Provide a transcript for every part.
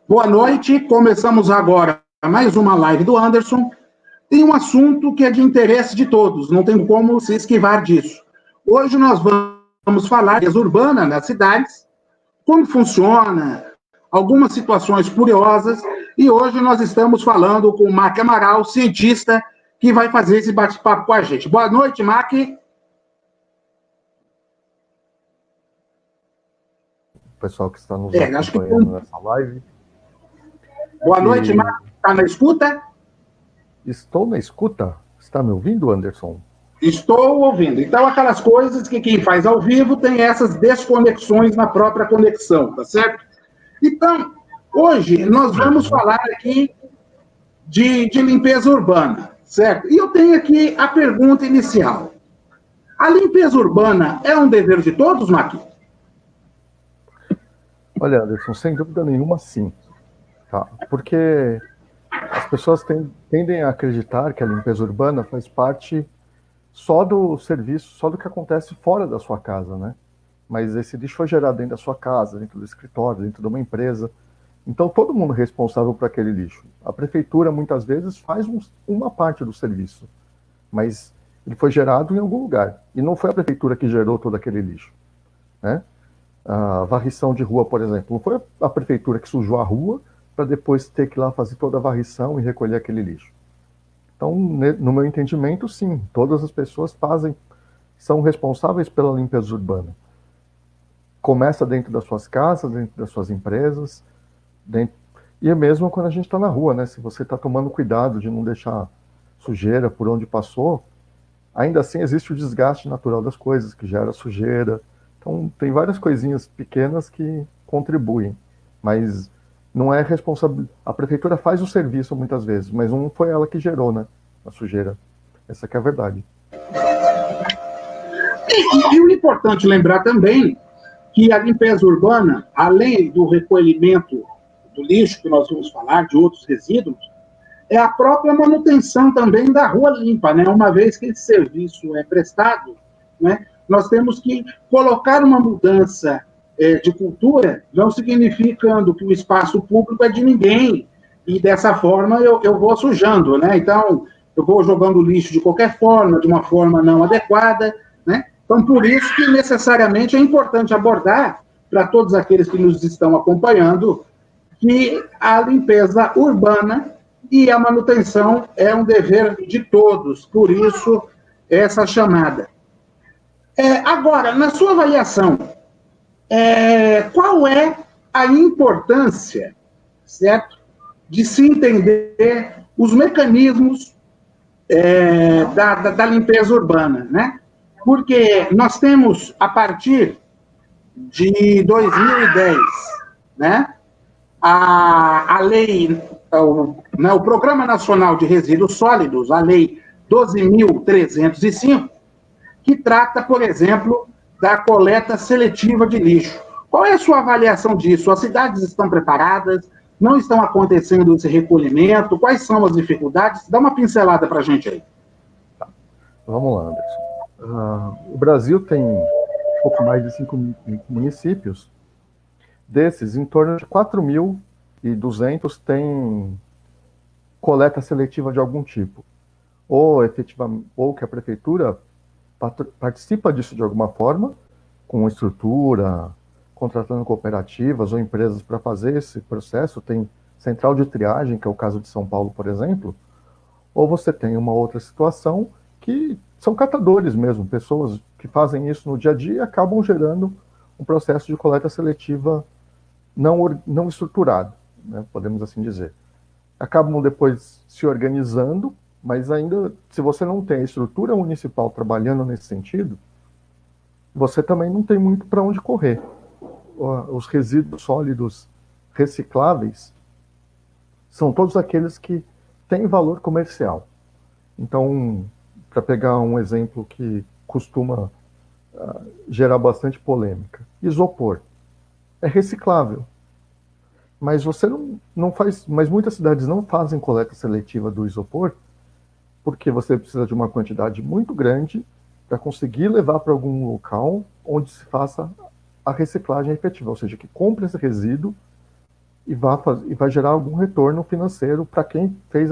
Boa noite, começamos agora mais uma live do Anderson. Tem um assunto que é de interesse de todos, não tem como se esquivar disso. Hoje nós vamos falar de limpeza urbana nas cidades, como funciona, algumas situações curiosas, e hoje nós estamos falando com o Mac Amaral, cientista, que vai fazer esse bate-papo com a gente. Boa noite, Mac. O pessoal que está nos acompanhando nessa live. Boa noite, Mac. Está na escuta? Estou na escuta. Está me ouvindo, Anderson? Estou ouvindo. Então, aquelas coisas que quem faz ao vivo tem essas desconexões na própria conexão, tá certo? Então, hoje nós vamos falar aqui de limpeza urbana, certo? E eu tenho aqui a pergunta inicial. A limpeza urbana é um dever de todos, Maqui? Olha, Anderson, sem dúvida nenhuma, sim. Tá? Porque as pessoas tendem a acreditar que a limpeza urbana faz parte só do serviço, só do que acontece fora da sua casa, né? Mas esse lixo foi gerado dentro da sua casa, dentro do escritório, dentro de uma empresa. Então, todo mundo é responsável por aquele lixo. A prefeitura, muitas vezes, faz uma parte do serviço, mas ele foi gerado em algum lugar. E não foi a prefeitura que gerou todo aquele lixo, né? A varrição de rua, por exemplo, não foi a prefeitura que sujou a rua para depois ter que ir lá fazer toda a varrição e recolher aquele lixo. Então, no meu entendimento, sim, todas as pessoas são responsáveis pela limpeza urbana. Começa dentro das suas casas, dentro das suas empresas, e é mesmo quando a gente está na rua, né? Se você está tomando cuidado de não deixar sujeira por onde passou, ainda assim existe o desgaste natural das coisas, que gera sujeira. Então, tem várias coisinhas pequenas que contribuem, mas não é responsabilidade. A prefeitura faz o serviço muitas vezes, mas não foi ela que gerou, né, a sujeira. Essa que é a verdade. E o importante lembrar também que a limpeza urbana, além do recolhimento do lixo, que nós vamos falar, de outros resíduos, é a própria manutenção também da rua limpa, né? Uma vez que esse serviço é prestado, né, nós temos que colocar uma mudança de cultura, não significando que o espaço público é de ninguém, e dessa forma eu vou sujando, né? Então, eu vou jogando lixo de qualquer forma, de uma forma não adequada, né? Então, por isso que necessariamente é importante abordar, para todos aqueles que nos estão acompanhando, que a limpeza urbana e a manutenção é um dever de todos, por isso essa chamada. Agora, na sua avaliação, qual é a importância, certo, de se entender os mecanismos da limpeza urbana, né? Porque nós temos, a partir de 2010, né, a lei, o Programa Nacional de Resíduos Sólidos, a Lei 12.305, que trata, por exemplo, da coleta seletiva de lixo. Qual é a sua avaliação disso? As cidades estão preparadas? Não estão acontecendo esse recolhimento? Quais são as dificuldades? Dá uma pincelada para a gente aí. Tá. Vamos lá, Anderson. O Brasil tem um pouco mais de 5 municípios. Desses, em torno de 4.200 têm coleta seletiva de algum tipo. Ou que a prefeitura participa disso de alguma forma, com estrutura, contratando cooperativas ou empresas para fazer esse processo. Tem central de triagem, que é o caso de São Paulo, por exemplo. Ou você tem uma outra situação que são catadores mesmo, pessoas que fazem isso no dia a dia e acabam gerando um processo de coleta seletiva não estruturado, né, podemos assim dizer. Acabam depois se organizando, mas ainda, se você não tem a estrutura municipal trabalhando nesse sentido, você também não tem muito para onde correr. Os resíduos sólidos recicláveis são todos aqueles que têm valor comercial. Então, para pegar um exemplo que costuma gerar bastante polêmica, isopor é reciclável, mas você não faz, mas muitas cidades não fazem coleta seletiva do isopor, porque você precisa de uma quantidade muito grande para conseguir levar para algum local onde se faça a reciclagem efetiva, ou seja, que compre esse resíduo e vai gerar algum retorno financeiro para quem fez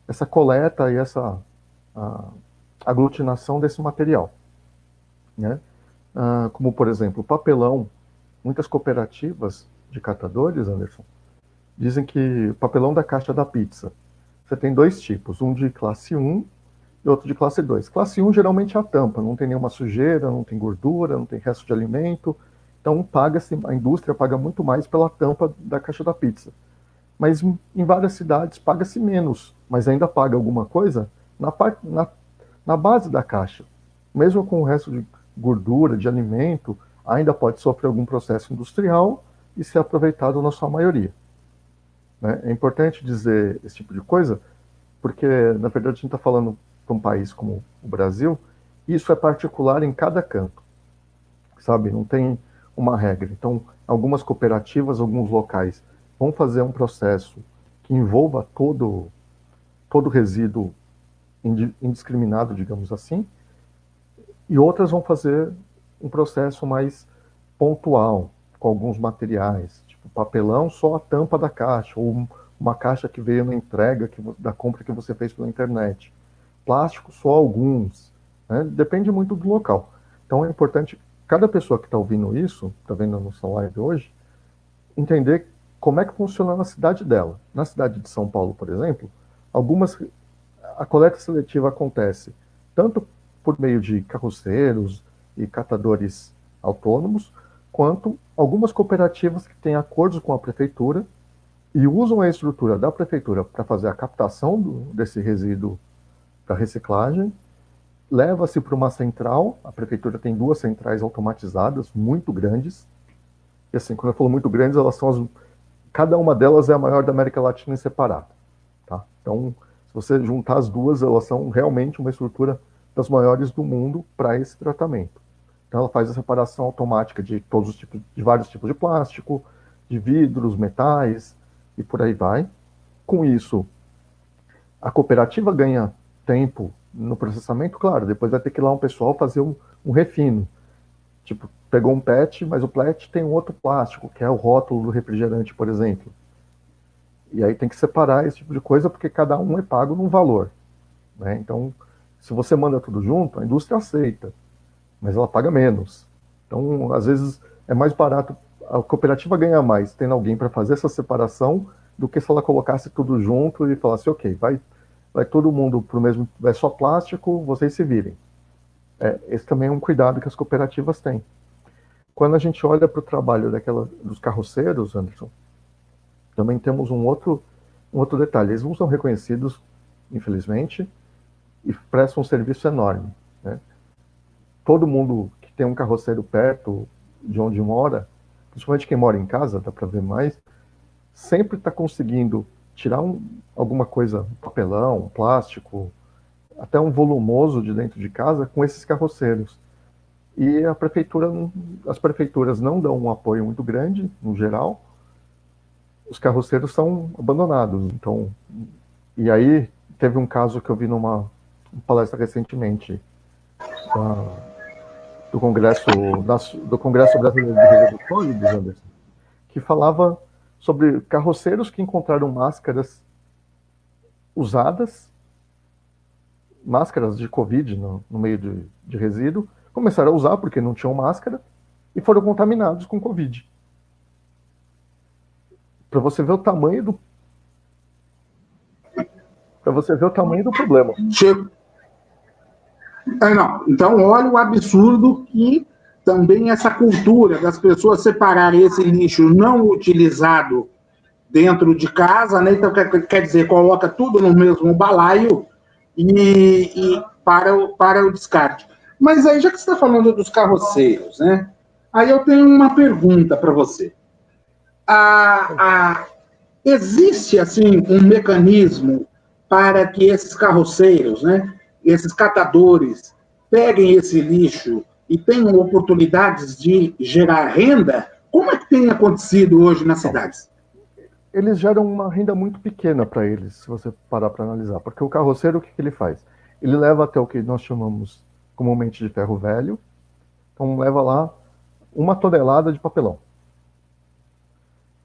essa coleta e essa aglutinação desse material, né? Como, por exemplo, papelão. Muitas cooperativas de catadores, Anderson, dizem que o papelão da caixa da pizza, você tem dois tipos, um de classe 1 e outro de classe 2. Classe 1 geralmente é a tampa, não tem nenhuma sujeira, não tem gordura, não tem resto de alimento, então a indústria paga muito mais pela tampa da caixa da pizza. Mas em várias cidades paga-se menos, mas ainda paga alguma coisa na base da caixa. Mesmo com o resto de gordura, de alimento, ainda pode sofrer algum processo industrial e ser aproveitado na sua maioria, né? É importante dizer esse tipo de coisa, porque, na verdade, a gente está falando para um país como o Brasil, e isso é particular em cada canto, sabe? Não tem uma regra. Então, algumas cooperativas, alguns locais vão fazer um processo que envolva todo resíduo indiscriminado, digamos assim, e outras vão fazer um processo mais pontual, com alguns materiais, tipo papelão, só a tampa da caixa, ou uma caixa que veio na entrega da compra que você fez pela internet. Plástico, só alguns, né? Depende muito do local. Então é importante, cada pessoa que está ouvindo isso, está vendo a nossa live hoje, entender como é que funciona na cidade dela. Na cidade de São Paulo, por exemplo, a coleta seletiva acontece tanto por meio de carroceiros e catadores autônomos, quanto algumas cooperativas que têm acordos com a prefeitura e usam a estrutura da prefeitura para fazer a captação desse resíduo para reciclagem, leva-se para uma central, a prefeitura tem 2 centrais automatizadas, muito grandes, e assim, quando eu falo muito grandes, cada uma delas é a maior da América Latina em separado, tá? Então, se você juntar as duas, elas são realmente uma estrutura das maiores do mundo para esse tratamento. Então ela faz a separação automática de vários tipos de plástico, de vidros, metais e por aí vai. Com isso, a cooperativa ganha tempo no processamento, claro, depois vai ter que ir lá um pessoal fazer um refino. Tipo, pegou um PET, mas o PET tem um outro plástico, que é o rótulo do refrigerante, por exemplo. E aí tem que separar esse tipo de coisa, porque cada um é pago num valor, né? Então, se você manda tudo junto, a indústria aceita, mas ela paga menos. Então, às vezes, é mais barato, a cooperativa ganha mais tendo alguém para fazer essa separação do que se ela colocasse tudo junto e falasse, ok, vai todo mundo para o mesmo, é só plástico, vocês se virem. Esse também é um cuidado que as cooperativas têm. Quando a gente olha para o trabalho dos carroceiros, Anderson, também temos um outro detalhe. Eles não são reconhecidos, infelizmente, e prestam um serviço enorme, né? Todo mundo que tem um carroceiro perto de onde mora, principalmente quem mora em casa, dá para ver mais, sempre está conseguindo tirar alguma coisa, um papelão, um plástico, até um volumoso de dentro de casa com esses carroceiros. E as prefeituras não dão um apoio muito grande, no geral. Os carroceiros são abandonados. Então, e aí teve um caso que eu vi numa palestra recentemente do Congresso Brasileiro de Resíduos Sólidos, Anderson, que falava sobre carroceiros que encontraram máscaras usadas, máscaras de Covid no meio de resíduo, começaram a usar porque não tinham máscara e foram contaminados com Covid. Para você ver o tamanho do problema. Não. Então, olha o absurdo que também essa cultura das pessoas separarem esse lixo não utilizado dentro de casa, né? Então, quer dizer, coloca tudo no mesmo balaio e para o descarte. Mas aí, já que você está falando dos carroceiros, né? Aí eu tenho uma pergunta para você. Existe, assim, um mecanismo para que esses carroceiros, né, esses catadores, peguem esse lixo e tenham oportunidades de gerar renda? Como é que tem acontecido hoje nas cidades? Eles geram uma renda muito pequena para eles, se você parar para analisar. Porque o carroceiro, o que ele faz? Ele leva até o que nós chamamos comumente de ferro velho. Então, leva lá 1 tonelada de papelão.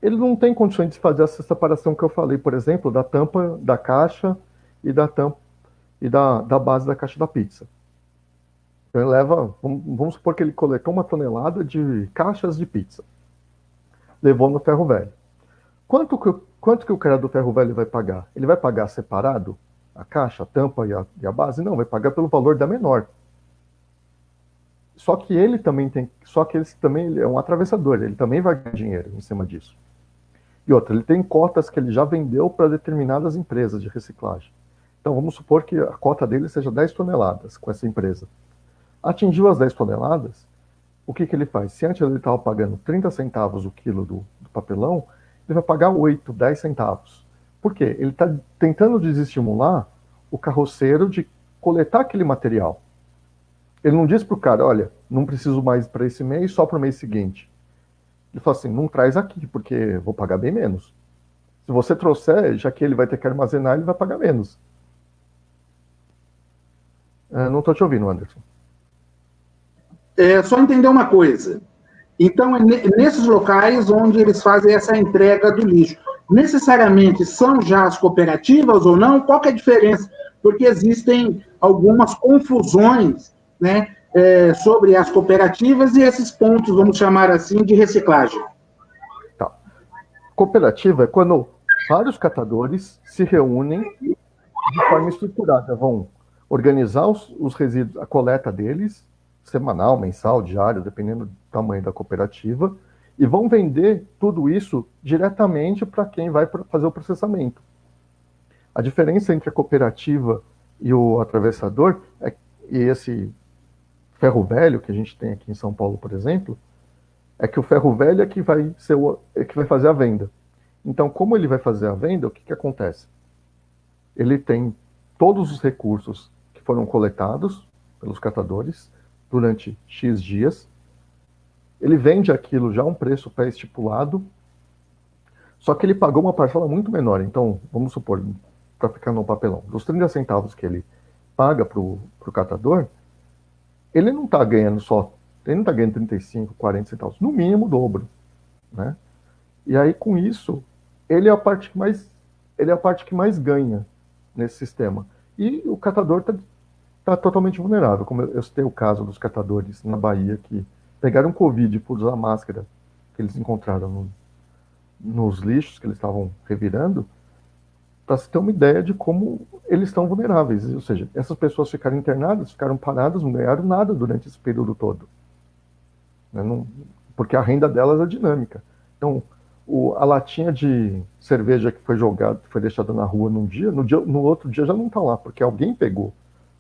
ele não tem condições de fazer essa separação que eu falei, por exemplo, da tampa da caixa e da tampa e da base da caixa da pizza. Então ele leva, vamos supor que ele coletou 1 tonelada de caixas de pizza, levou no ferro velho. Quanto que o cara do ferro velho vai pagar? Ele vai pagar separado a caixa, a tampa e a base? Não, vai pagar pelo valor da menor. Só que ele também ele é um atravessador, ele também vai ganhar dinheiro em cima disso. E outra, ele tem cotas que ele já vendeu para determinadas empresas de reciclagem. Então vamos supor que a cota dele seja 10 toneladas com essa empresa. Atingiu as 10 toneladas, o que ele faz? Se antes ele estava pagando 30 centavos o quilo do papelão, ele vai pagar 8, 10 centavos. Por quê? Ele está tentando desestimular o carroceiro de coletar aquele material. Ele não diz para o cara, olha, não preciso mais para esse mês, só para o mês seguinte. Ele fala assim, não traz aqui, porque vou pagar bem menos. Se você trouxer, já que ele vai ter que armazenar, ele vai pagar menos. Não estou te ouvindo, Anderson. Só entender uma coisa. Então, é nesses locais onde eles fazem essa entrega do lixo, necessariamente são já as cooperativas ou não? Qual que é a diferença? Porque existem algumas confusões, né, sobre as cooperativas e esses pontos, vamos chamar assim, de reciclagem. Tá. Cooperativa é quando vários catadores se reúnem de forma estruturada, vão organizar os resíduos, a coleta deles, semanal, mensal, diário, dependendo do tamanho da cooperativa, e vão vender tudo isso diretamente para quem vai fazer o processamento. A diferença entre a cooperativa e o atravessador, e esse ferro velho que a gente tem aqui em São Paulo, por exemplo, é que o ferro velho é que vai fazer a venda. Então, como ele vai fazer a venda, o que acontece? Ele tem todos os recursos que foram coletados pelos catadores durante X dias, ele vende aquilo já a um preço pré-estipulado, só que ele pagou uma parcela muito menor. Então, vamos supor, para ficar no papelão, dos 30 centavos que ele paga para o catador, ele não está ganhando 35, 40 centavos, no mínimo o dobro, né? E aí, com isso, ele é a parte que mais ganha nesse sistema. E o catador está totalmente vulnerável, como eu citei o caso dos catadores na Bahia que pegaram Covid por usar máscara que eles encontraram nos lixos que eles estavam revirando, para se ter uma ideia de como eles estão vulneráveis. Ou seja, essas pessoas ficaram internadas, ficaram paradas, não ganharam nada durante esse período todo. Porque a renda delas é dinâmica. Então, a latinha de cerveja que foi jogada, que foi deixada na rua no outro dia já não está lá, porque alguém pegou.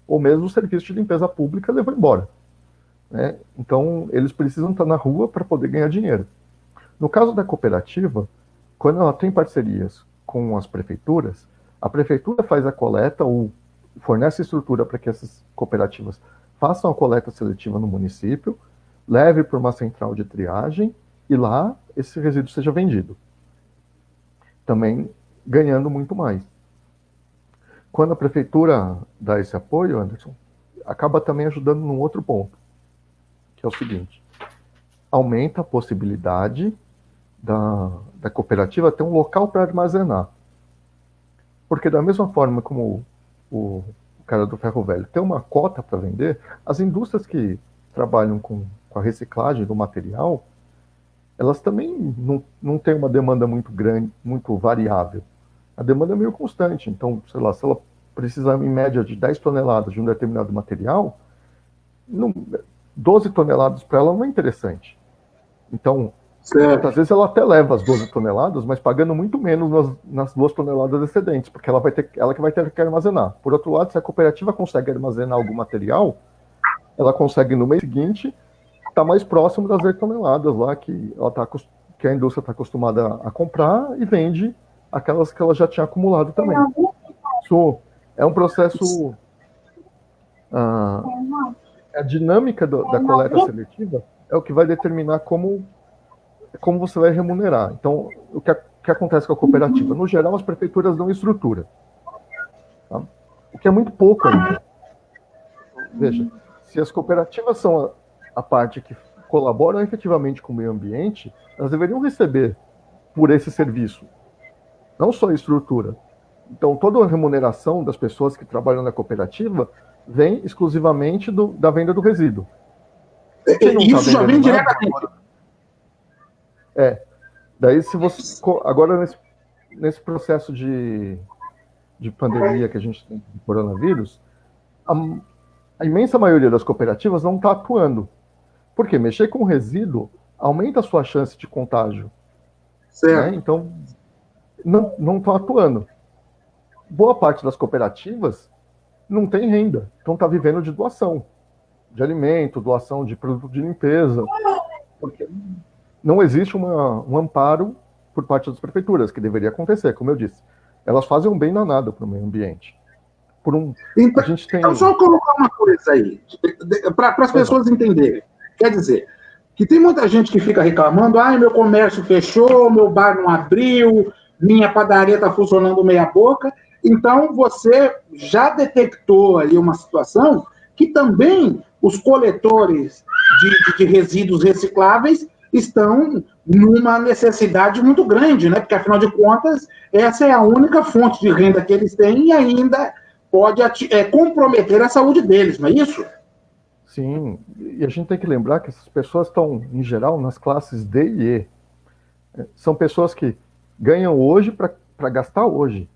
Ou mesmo o serviço de limpeza pública levou embora. Né? Então, eles precisam estar na rua para poder ganhar dinheiro. No caso da cooperativa, quando ela tem parcerias com as prefeituras, a prefeitura faz a coleta ou fornece estrutura para que essas cooperativas façam a coleta seletiva no município, leve para uma central de triagem e lá esse resíduo seja vendido. Também ganhando muito mais. Quando a prefeitura dá esse apoio, Anderson, acaba também ajudando num outro ponto, que é o seguinte: aumenta a possibilidade da cooperativa ter um local para armazenar. Porque da mesma forma como o cara do ferro velho tem uma cota para vender, as indústrias que trabalham com a reciclagem do material, elas também não têm uma demanda muito grande, muito variável. A demanda é meio constante. Então, sei lá, se ela precisa, em média, de 10 toneladas de um determinado material, 12 toneladas para ela não é interessante. Então, muitas vezes ela até leva as 12 toneladas, mas pagando muito menos nas 2 toneladas excedentes, porque ela que vai ter que armazenar. Por outro lado, se a cooperativa consegue armazenar algum material, ela consegue, no mês seguinte, estar mais próximo das 8 toneladas lá que a indústria está acostumada a comprar e vende aquelas que ela já tinha acumulado também. Isso é um processo... a dinâmica da coleta seletiva é o que vai determinar como você vai remunerar. Então, o que acontece com a cooperativa? No geral, as prefeituras dão estrutura. Tá? O que é muito pouco ainda. Veja, se as cooperativas são a parte que colaboram efetivamente com o meio ambiente, elas deveriam receber por esse serviço, não só a estrutura. Então, toda a remuneração das pessoas que trabalham na cooperativa vem exclusivamente da venda do resíduo. Isso já vem diretamente. Daí, se você... Agora, nesse processo de pandemia que a gente tem do coronavírus, a imensa maioria das cooperativas não está atuando. Por quê? Mexer com resíduo aumenta a sua chance de contágio. Certo. Né? Então, não estão atuando. Boa parte das cooperativas não tem renda, então está vivendo de doação de alimento, doação de produto de limpeza, porque não existe um amparo por parte das prefeituras, que deveria acontecer, como eu disse. Elas fazem um bem danado para o meio ambiente. Então, a gente tem... então, só colocar uma coisa aí, para as pessoas entenderem. Quer dizer, que tem muita gente que fica reclamando, meu comércio fechou, meu bar não abriu, minha padaria está funcionando meia boca. Então, você já detectou aí uma situação que também os coletores de resíduos recicláveis estão numa necessidade muito grande, né? Porque, afinal de contas, essa é a única fonte de renda que eles têm e ainda pode comprometer a saúde deles, não é isso? Sim, e a gente tem que lembrar que essas pessoas estão, em geral, nas classes D e E. São pessoas que ganham hoje para gastar hoje.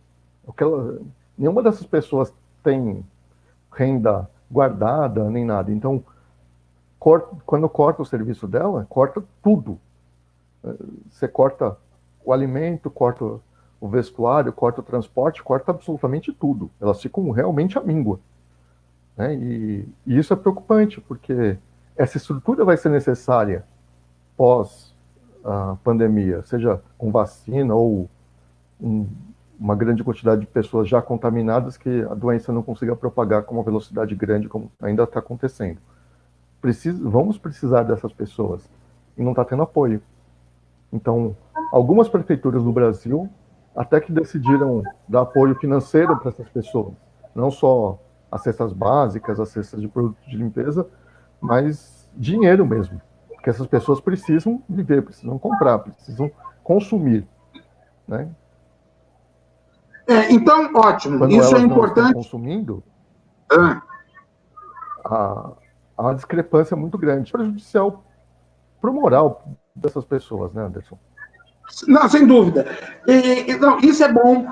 Nenhuma dessas pessoas tem renda guardada, nem nada. Então, quando corta o serviço dela, corta tudo. Você corta o alimento, corta o vestuário, corta o transporte, corta absolutamente tudo. Elas ficam realmente à míngua. Né? E isso é preocupante, porque essa estrutura vai ser necessária pós a pandemia, seja com vacina ou uma grande quantidade de pessoas já contaminadas que a doença não consiga propagar com uma velocidade grande, como ainda está acontecendo. Vamos precisar dessas pessoas, e não está tendo apoio. Então, algumas prefeituras no Brasil até que decidiram dar apoio financeiro para essas pessoas, não só as cestas básicas, as cestas de produtos de limpeza, mas dinheiro mesmo, porque essas pessoas precisam viver, precisam comprar, precisam consumir, né? Então, ótimo. Quando isso elas é importante. Não estão consumindo, a discrepância é muito grande, prejudicial para o moral dessas pessoas, né, Anderson? Não, sem dúvida. Não, isso é bom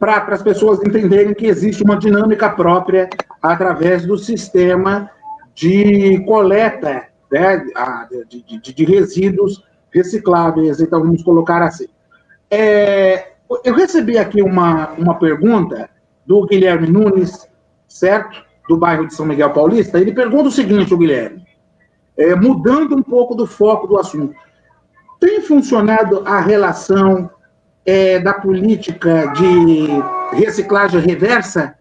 para as pessoas entenderem que existe uma dinâmica própria através do sistema de coleta, né, de resíduos recicláveis. Então, vamos colocar assim. Eu recebi aqui uma pergunta do Guilherme Nunes, certo? Do bairro de São Miguel Paulista. Ele pergunta o seguinte, o Guilherme, mudando um pouco do foco do assunto. Tem funcionado a relação da política de reciclagem reversa?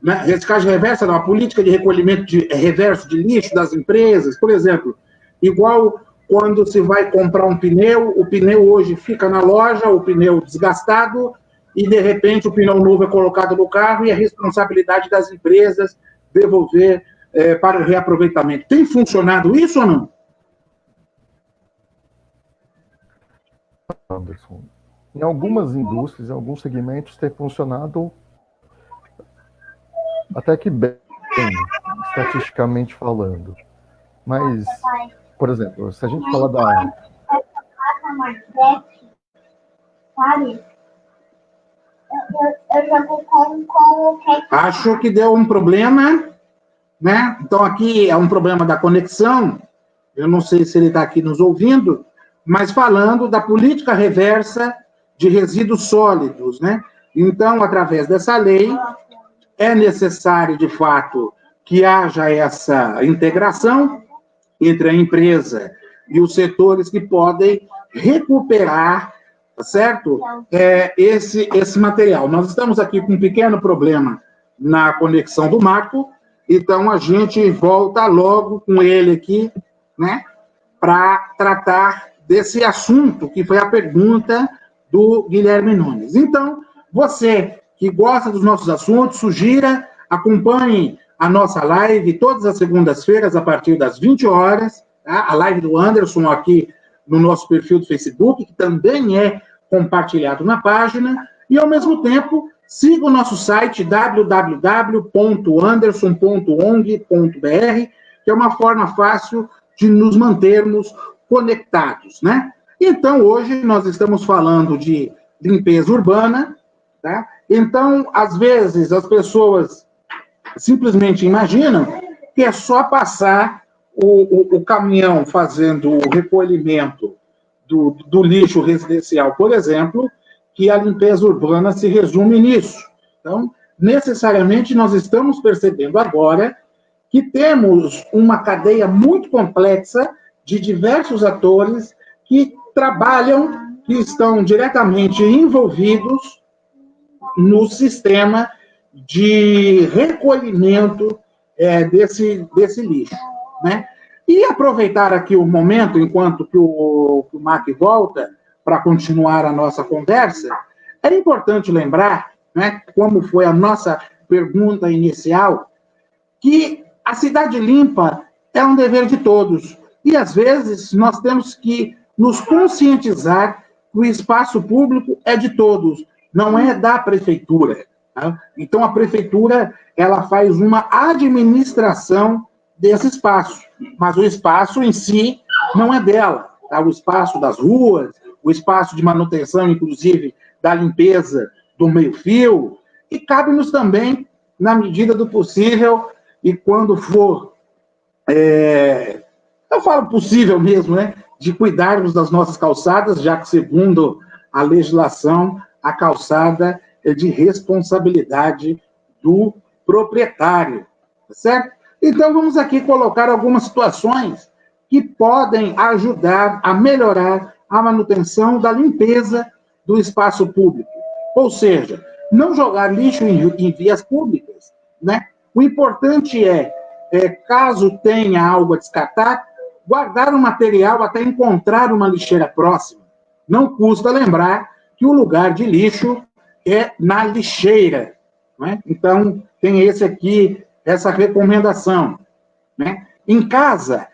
Né? Reciclagem reversa, não, a política de recolhimento reverso de lixo das empresas, por exemplo, igual quando se vai comprar um pneu, o pneu hoje fica na loja, o pneu desgastado, e de repente o pneu novo é colocado no carro e é responsabilidade das empresas devolver para o reaproveitamento. Tem funcionado isso ou não? Anderson, em algumas indústrias, em alguns segmentos, tem funcionado até que bem, estatisticamente falando. Mas, por exemplo, se a gente falar da... Acho que deu um problema, né? Então, aqui é um problema da conexão. Eu não sei se ele está aqui nos ouvindo, mas falando da política reversa de resíduos sólidos, né? Então, através dessa lei, é necessário, de fato, que haja essa integração entre a empresa e os setores que podem recuperar, certo? Esse material. Nós estamos aqui com um pequeno problema na conexão do Marco, então a gente volta logo com ele aqui, né? Para tratar desse assunto, que foi a pergunta do Guilherme Nunes. Então, você que gosta dos nossos assuntos, sugira, acompanhe a nossa live todas as segundas-feiras, a partir das 20 horas, tá? A live do Anderson aqui no nosso perfil do Facebook, que também é compartilhado na página, e, ao mesmo tempo, siga o nosso site www.anderson.ong.br, que é uma forma fácil de nos mantermos conectados, né? Então, hoje nós estamos falando de limpeza urbana, tá? Então, às vezes, as pessoas simplesmente imaginam que é só passar o caminhão fazendo o recolhimento do lixo residencial, por exemplo, que a limpeza urbana se resume nisso. Então, necessariamente, nós estamos percebendo agora que temos uma cadeia muito complexa de diversos atores que trabalham, que estão diretamente envolvidos no sistema de recolhimento desse lixo, né? E aproveitar aqui o momento, enquanto que o Mac volta, para continuar a nossa conversa, é importante lembrar, né, como foi a nossa pergunta inicial, que a cidade limpa é um dever de todos. E, às vezes, nós temos que nos conscientizar que o espaço público é de todos, não é da prefeitura. Tá? Então, a prefeitura ela faz uma administração desse espaço, mas o espaço em si não é dela. Tá? O espaço das ruas, o espaço de manutenção, inclusive, da limpeza do meio-fio, e cabe-nos também, na medida do possível, e quando for, eu falo possível mesmo, né, de cuidarmos das nossas calçadas, já que, segundo a legislação, a calçada é de responsabilidade do proprietário, tá certo? Então, vamos aqui colocar algumas situações que podem ajudar a melhorar a manutenção da limpeza do espaço público. Ou seja, não jogar lixo em vias públicas, né? O importante caso tenha algo a descartar, guardar o material até encontrar uma lixeira próxima. Não custa lembrar que o lugar de lixo é na lixeira, né? Então, tem essa recomendação, né? Em casa,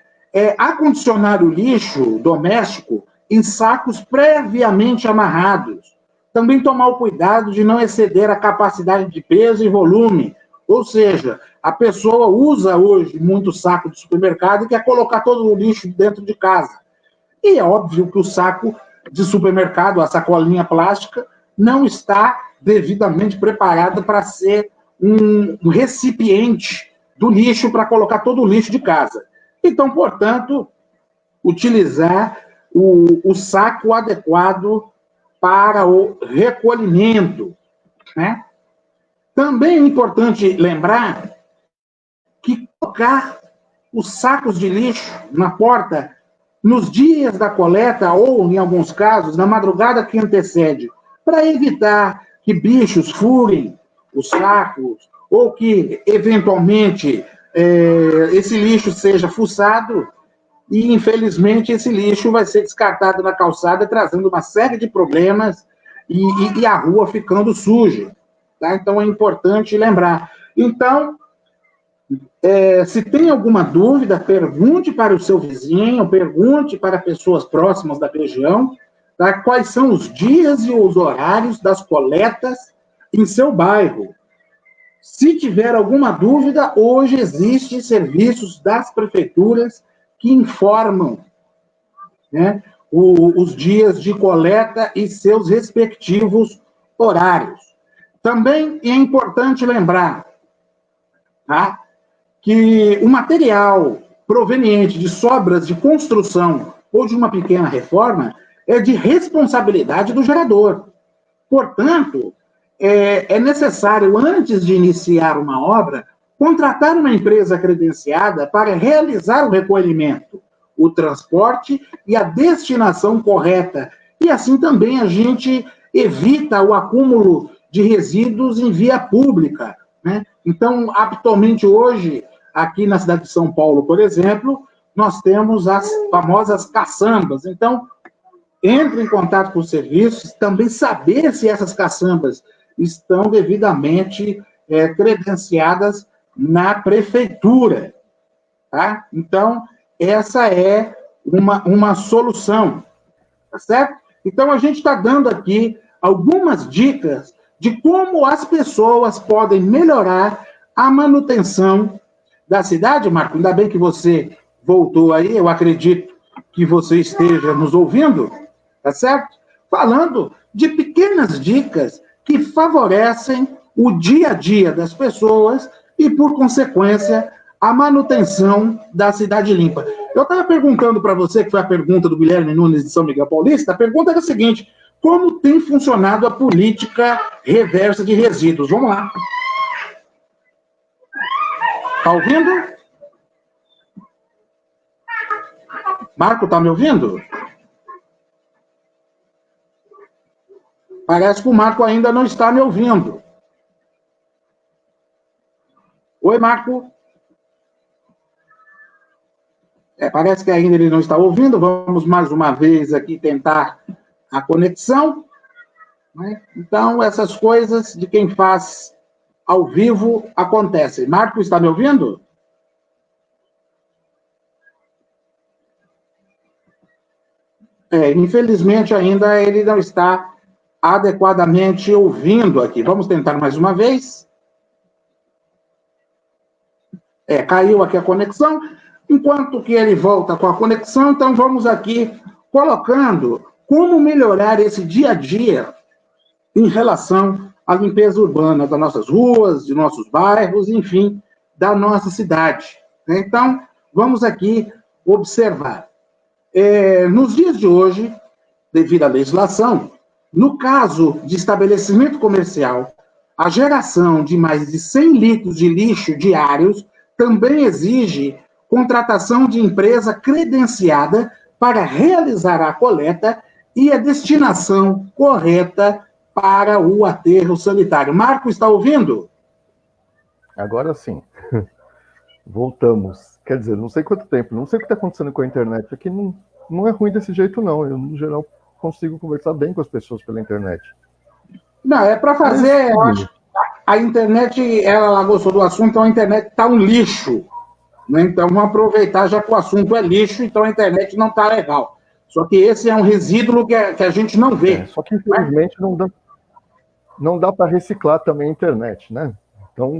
acondicionar o lixo doméstico em sacos previamente amarrados. Também tomar o cuidado de não exceder a capacidade de peso e volume. Ou seja, a pessoa usa hoje muito saco de supermercado e quer colocar todo o lixo dentro de casa. E é óbvio que o saco de supermercado, a sacolinha plástica, não está devidamente preparada para ser um recipiente do lixo para colocar todo o lixo de casa. Então, portanto, utilizar o saco adequado para o recolhimento, né? Também é importante lembrar que colocar os sacos de lixo na porta nos dias da coleta ou, em alguns casos, na madrugada que antecede, para evitar que bichos furem os sacos ou que, eventualmente, esse lixo seja fuçado e, infelizmente, esse lixo vai ser descartado na calçada, trazendo uma série de problemas e a rua ficando suja. Tá? Então, é importante lembrar. Então, se tem alguma dúvida, pergunte para o seu vizinho, pergunte para pessoas próximas da região, tá? Quais são os dias e os horários das coletas em seu bairro. Se tiver alguma dúvida, hoje existem serviços das prefeituras que informam, né, os dias de coleta e seus respectivos horários. Também é importante lembrar, tá, que o material proveniente de sobras de construção ou de uma pequena reforma é de responsabilidade do gerador. Portanto, é necessário, antes de iniciar uma obra, contratar uma empresa credenciada para realizar o recolhimento, o transporte e a destinação correta. E assim também a gente evita o acúmulo de resíduos em via pública, né? Então, atualmente hoje, aqui na cidade de São Paulo, por exemplo, nós temos as famosas caçambas. Então, entre em contato com os serviços, também saber se essas caçambas estão devidamente credenciadas na prefeitura. Tá? Então, essa é uma solução, tá certo? Então, a gente está dando aqui algumas dicas de como as pessoas podem melhorar a manutenção da cidade, Marco. Ainda bem que você voltou aí, eu acredito que você esteja nos ouvindo, tá certo? Falando de pequenas dicas que favorecem o dia a dia das pessoas e, por consequência, a manutenção da cidade limpa. Eu estava perguntando para você, que foi a pergunta do Guilherme Nunes de São Miguel Paulista, a pergunta era a seguinte: como tem funcionado a política reversa de resíduos? Vamos lá. Está ouvindo? Marco, está me ouvindo? Parece que o Marco ainda não está me ouvindo. Oi, Marco. Parece que ainda ele não está ouvindo. Vamos mais uma vez aqui tentar a conexão. Né? Então, essas coisas de quem faz ao vivo acontecem. Marco, está me ouvindo? Infelizmente, ainda ele não está adequadamente ouvindo aqui. Vamos tentar mais uma vez. Caiu aqui a conexão. Enquanto que ele volta com a conexão, então vamos aqui colocando como melhorar esse dia a dia em relação à limpeza urbana das nossas ruas, de nossos bairros, enfim, da nossa cidade. Então, vamos aqui observar. Nos dias de hoje, devido à legislação, no caso de estabelecimento comercial, a geração de mais de 100 litros de lixo diários também exige contratação de empresa credenciada para realizar a coleta e a destinação correta para o aterro sanitário. Marco, está ouvindo? Agora sim. Voltamos. Quer dizer, não sei quanto tempo, não sei o que está acontecendo com a internet. Aqui não é ruim desse jeito, não. Eu, no geral, consigo conversar bem com as pessoas pela internet. Não, é para fazer, eu acho. A internet, ela gostou do assunto, então a internet está um lixo. Né? Então, vamos aproveitar, já que o assunto é lixo, então a internet não está legal. Só que esse é um resíduo que a gente não vê. Só que, infelizmente, não dá para reciclar também a internet, né? Então,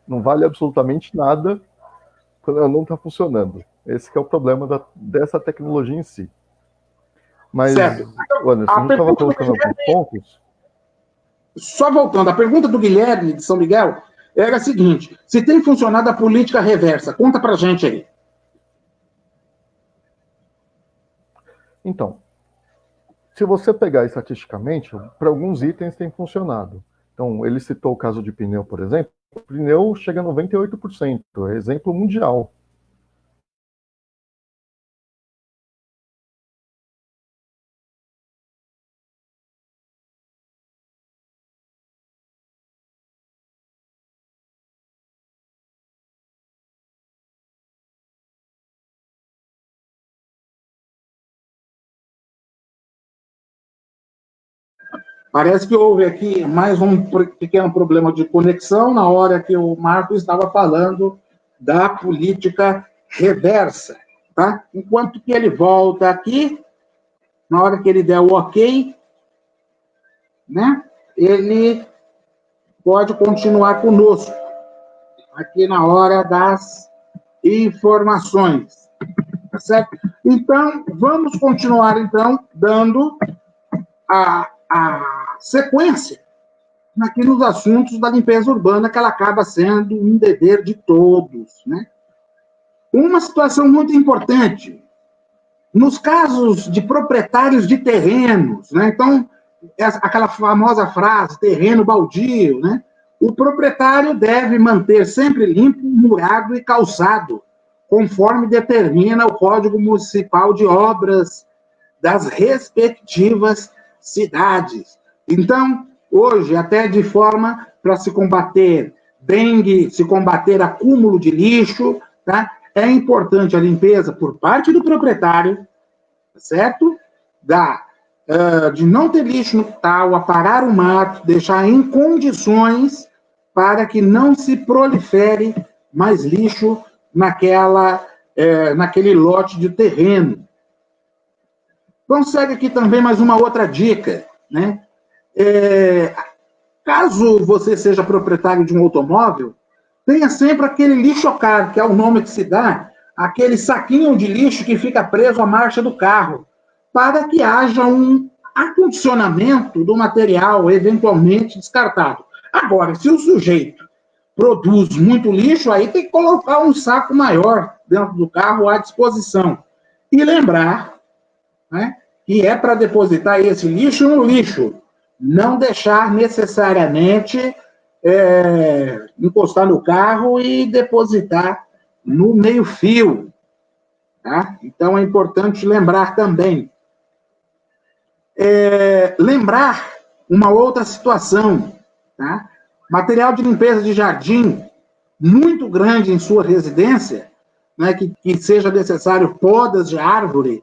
não vale absolutamente nada quando ela não está funcionando. Esse que é o problema dessa tecnologia em si. Mas, Anderson, não estava colocando alguns pontos? Só voltando, a pergunta do Guilherme de São Miguel era a seguinte: se tem funcionado a política reversa? Conta pra gente aí. Então, se você pegar estatisticamente, para alguns itens tem funcionado. Então, ele citou o caso de pneu, por exemplo. O pneu chega a 98%, é exemplo mundial. Parece que houve aqui mais um pequeno problema de conexão na hora que o Marco estava falando da política reversa. Tá? Enquanto que ele volta aqui, na hora que ele der o ok, né, ele pode continuar conosco, aqui na hora das informações. Tá certo? Então, vamos continuar, então, dando a sequência aqui nos assuntos da limpeza urbana, que ela acaba sendo um dever de todos, né? Uma situação muito importante, nos casos de proprietários de terrenos, né? Então, aquela famosa frase, terreno baldio, né? O proprietário deve manter sempre limpo, murado e calçado, conforme determina o Código Municipal de Obras das respectivas cidades. Então, hoje, até de forma para se combater dengue, se combater acúmulo de lixo, tá? É importante a limpeza por parte do proprietário, certo? De não ter lixo no quintal, aparar o mato, deixar em condições para que não se prolifere mais lixo naquele lote de terreno. Então, segue aqui também mais uma outra dica, né? Caso você seja proprietário de um automóvel, tenha sempre aquele lixocar, que é o nome que se dá, aquele saquinho de lixo que fica preso à marcha do carro, para que haja um acondicionamento do material eventualmente descartado. Agora, se o sujeito produz muito lixo, aí tem que colocar um saco maior dentro do carro à disposição. E lembrar, né, que é para depositar esse lixo no lixo, não deixar necessariamente encostar no carro e depositar no meio-fio. Tá? Então é importante lembrar também. Lembrar uma outra situação. Tá? Material de limpeza de jardim muito grande em sua residência, né, que seja necessário podas de árvore,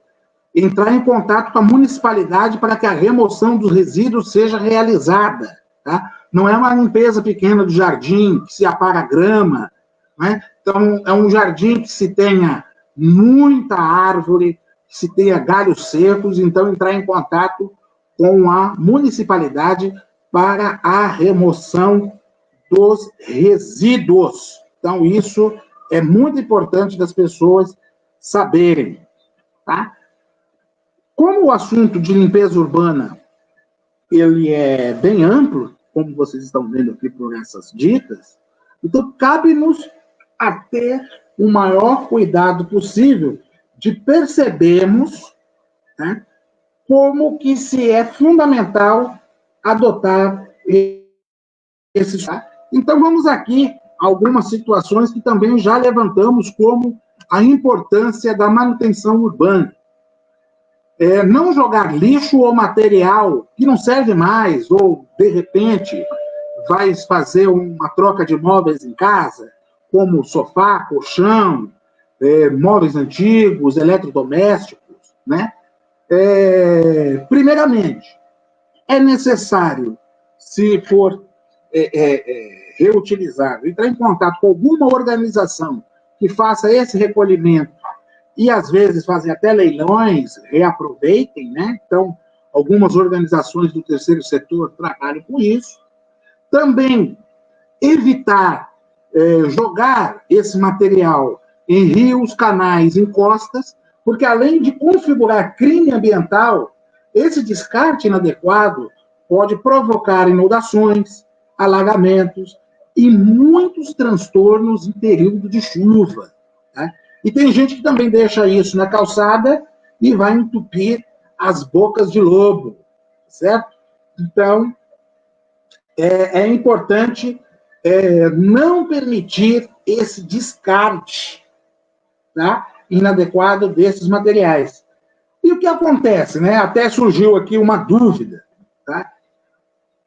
entrar em contato com a municipalidade para que a remoção dos resíduos seja realizada. Tá? Não é uma limpeza pequena do jardim, que se apaga grama. Né? Então, é um jardim que se tenha muita árvore, que se tenha galhos secos, então entrar em contato com a municipalidade para a remoção dos resíduos. Então, isso é muito importante das pessoas saberem. Tá? Como o assunto de limpeza urbana ele é bem amplo, como vocês estão vendo aqui por essas dicas, então cabe-nos a ter o maior cuidado possível de percebermos, né, como que se é fundamental adotar esses. Então vamos aqui algumas situações que também já levantamos como a importância da manutenção urbana. Não jogar lixo ou material que não serve mais, ou, de repente, vai fazer uma troca de móveis em casa, como sofá, colchão, móveis antigos, eletrodomésticos, né? Primeiramente, é necessário, se for reutilizado, entrar em contato com alguma organização que faça esse recolhimento e às vezes fazem até leilões, reaproveitem, né? Então, algumas organizações do terceiro setor trabalham com isso. Também evitar jogar esse material em rios, canais, em costas, porque além de configurar crime ambiental, esse descarte inadequado pode provocar inundações, alagamentos e muitos transtornos em período de chuva. Tá? E tem gente que também deixa isso na calçada e vai entupir as bocas de lobo, certo? Então, é importante não permitir esse descarte, tá, inadequado desses materiais. E o que acontece, né? Até surgiu aqui uma dúvida, tá?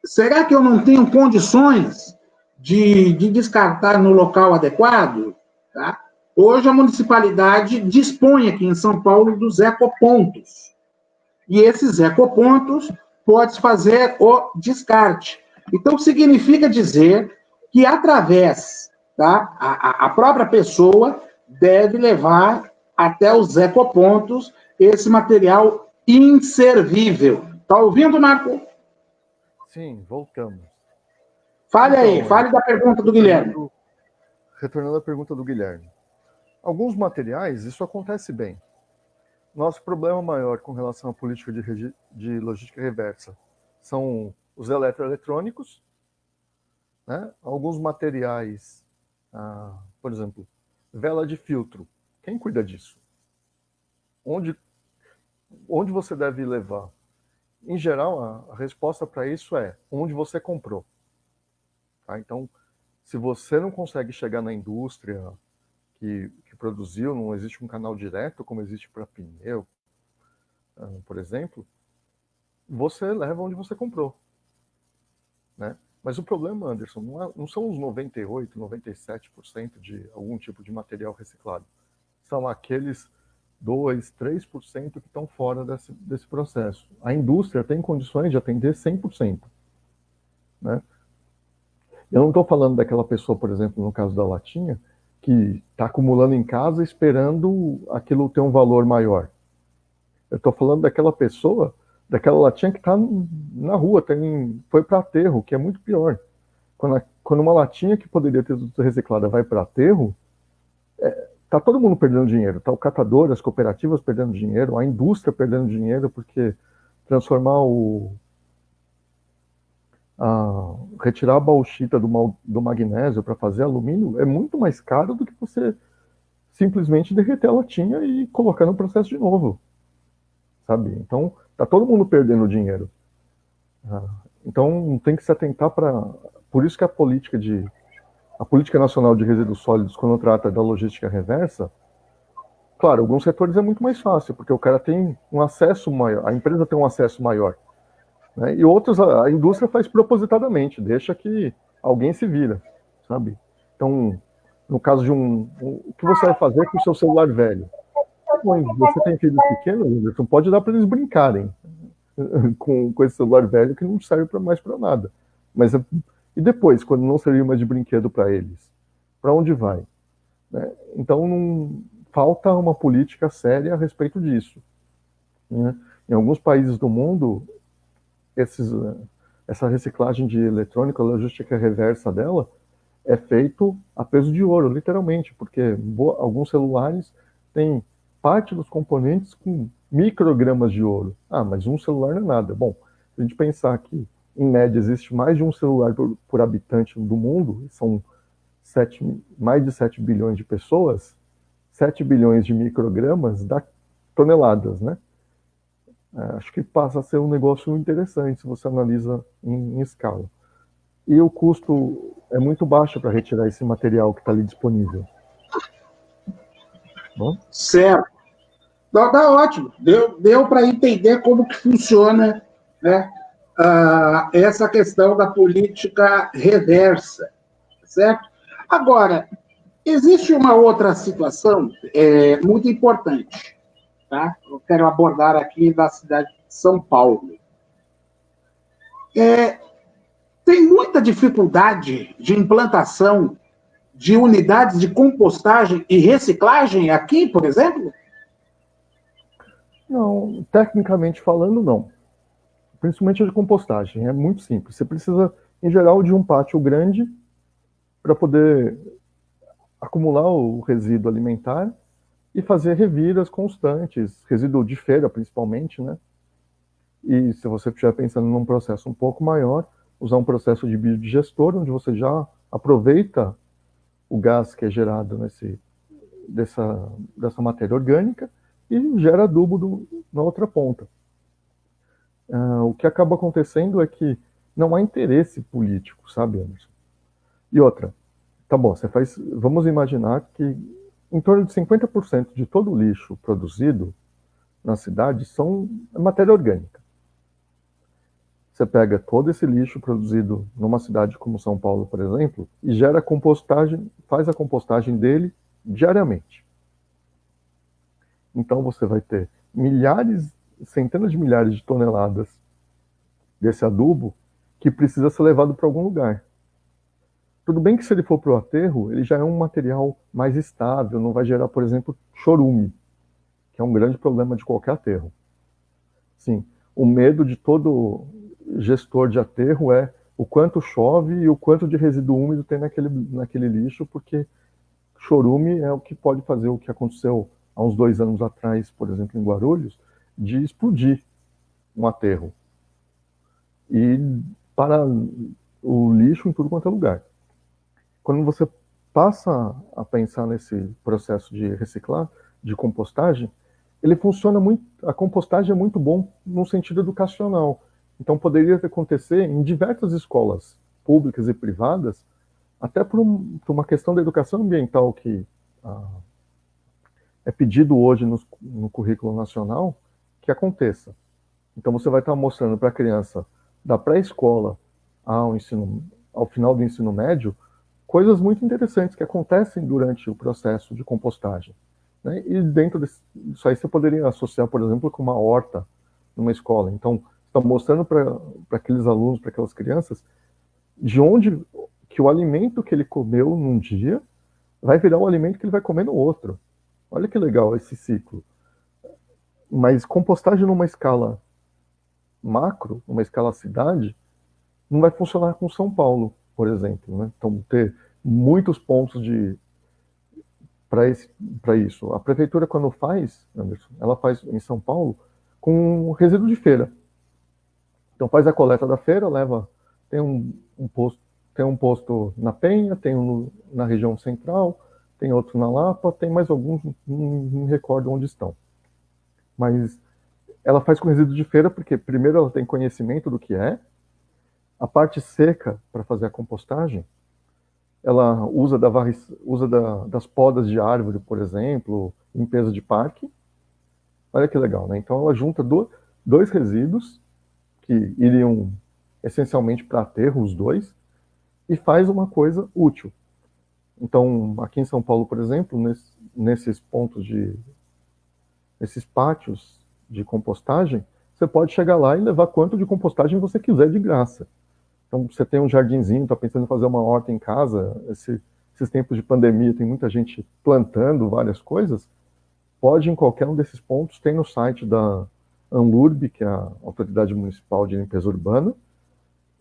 Será que eu não tenho condições de descartar no local adequado? Tá? Hoje a municipalidade dispõe aqui em São Paulo dos ecopontos. E esses ecopontos pode fazer o descarte. Então, significa dizer que, através, tá, a própria pessoa deve levar até os ecopontos esse material inservível. Está ouvindo, Marco? Sim, voltamos. Fale aí, fale da pergunta do Guilherme. Retornando à pergunta do Guilherme. Alguns materiais, isso acontece bem. Nosso problema maior com relação à política de logística reversa são os eletroeletrônicos, né? Alguns materiais, por exemplo, vela de filtro. Quem cuida disso? Onde você deve levar? Em geral, a resposta para isso é onde você comprou. Tá? Então, se você não consegue chegar na indústria que produziu, não existe um canal direto como existe para pneu, por exemplo, você leva onde você comprou. Né? Mas o problema, Anderson, não são os 98%, 97% de algum tipo de material reciclado. São aqueles 2%, 3% que estão fora desse processo. A indústria tem condições de atender 100%. Né? Eu não estou falando daquela pessoa, por exemplo, no caso da latinha, que está acumulando em casa esperando aquilo ter um valor maior. Eu estou falando daquela pessoa, daquela latinha que está na rua, foi para aterro, que é muito pior. Quando uma latinha que poderia ter sido reciclada vai para aterro, tá todo mundo perdendo dinheiro. Tá o catador, as cooperativas perdendo dinheiro, a indústria perdendo dinheiro, porque transformar retirar a bauxita do magnésio para fazer alumínio é muito mais caro do que você simplesmente derreter a latinha e colocar no processo de novo, sabe? Então, tá todo mundo perdendo dinheiro. Então, tem que se atentar por isso que a política nacional de resíduos sólidos, quando trata da logística reversa, claro, alguns setores é muito mais fácil, porque o cara tem um acesso maior, a empresa tem um acesso maior, né? E outros, a indústria faz propositadamente, deixa que alguém se vira, sabe? Então, no caso de o que você vai fazer com o seu celular velho? Bom, você tem filhos pequenos, Anderson, pode dar para eles brincarem com esse celular velho que não serve mais para nada. Mas e depois, quando não servir mais de brinquedo para eles? Para onde vai? Né? Então, falta uma política séria a respeito disso. Né? Em alguns países do mundo, essa reciclagem de eletrônica, a logística reversa dela, é feito a peso de ouro, literalmente, porque alguns celulares têm parte dos componentes com microgramas de ouro. Mas um celular não é nada. Bom, se a gente pensar que, em média, existe mais de um celular por habitante do mundo, são mais de 7 bilhões de pessoas, 7 bilhões de microgramas dá toneladas, né? Acho que passa a ser um negócio interessante se você analisa em escala. E o custo é muito baixo para retirar esse material que está ali disponível. Bom? Certo. Não, tá ótimo. Deu para entender como que funciona, né, essa questão da política reversa, certo? Agora, existe uma outra situação muito importante, tá? Eu quero abordar aqui na cidade de São Paulo. Tem muita dificuldade de implantação de unidades de compostagem e reciclagem aqui, por exemplo? Não, tecnicamente falando, não. Principalmente a de compostagem, é muito simples. Você precisa, em geral, de um pátio grande para poder acumular o resíduo alimentar e fazer reviras constantes, resíduo de feira principalmente, né? E se você estiver pensando num processo um pouco maior, usar um processo de biodigestor, onde você já aproveita o gás que é gerado dessa matéria orgânica e gera adubo na outra ponta. O que acaba acontecendo é que não há interesse político, sabe, Anderson? E outra, tá bom, vamos imaginar que em torno de 50% de todo o lixo produzido na cidade é matéria orgânica. Você pega todo esse lixo produzido numa cidade como São Paulo, por exemplo, e faz a compostagem dele diariamente. Então você vai ter centenas de milhares de toneladas desse adubo que precisa ser levado para algum lugar. Tudo bem que se ele for para o aterro, ele já é um material mais estável, não vai gerar, por exemplo, chorume, que é um grande problema de qualquer aterro. Sim, o medo de todo gestor de aterro é o quanto chove e o quanto de resíduo úmido tem naquele lixo, porque chorume é o que pode fazer o que aconteceu há uns 2 anos atrás, por exemplo, em Guarulhos, de explodir um aterro. E para o lixo em tudo quanto é lugar. Quando você passa a pensar nesse processo de reciclar, de compostagem, ele funciona muito, a compostagem é muito bom no sentido educacional. Então poderia acontecer em diversas escolas públicas e privadas, até por uma questão da educação ambiental que é pedido hoje no currículo nacional, que aconteça. Então você vai estar mostrando para a criança, da pré-escola ao final do ensino médio, coisas muito interessantes que acontecem durante o processo de compostagem. Né? E dentro disso aí você poderia associar, por exemplo, com uma horta numa escola. Então, está mostrando para aqueles alunos, para aquelas crianças, de onde que o alimento que ele comeu num dia vai virar o alimento que ele vai comer no outro. Olha que legal esse ciclo. Mas compostagem numa escala macro, numa escala cidade, não vai funcionar com São Paulo, por exemplo, né? Então, ter muitos pontos para isso. A prefeitura, quando faz, Anderson, ela faz em São Paulo com resíduo de feira. Então, faz a coleta da feira, leva, tem um posto na Penha, tem um na região central, tem outro na Lapa, tem mais alguns, não me recordo onde estão. Mas ela faz com resíduo de feira porque, primeiro, ela tem conhecimento do que é. A parte seca, para fazer a compostagem, ela usa das podas de árvore, por exemplo, limpeza de parque. Olha que legal, né? Então ela junta dois resíduos que iriam essencialmente para aterro, os dois, e faz uma coisa útil. Então, aqui em São Paulo, por exemplo, nesses pátios de compostagem, você pode chegar lá e levar quanto de compostagem você quiser de graça. Então, você tem um jardinzinho, está pensando em fazer uma horta em casa, esses tempos de pandemia, tem muita gente plantando várias coisas, pode em qualquer um desses pontos, tem no site da ANLURB, que é a Autoridade Municipal de Limpeza Urbana,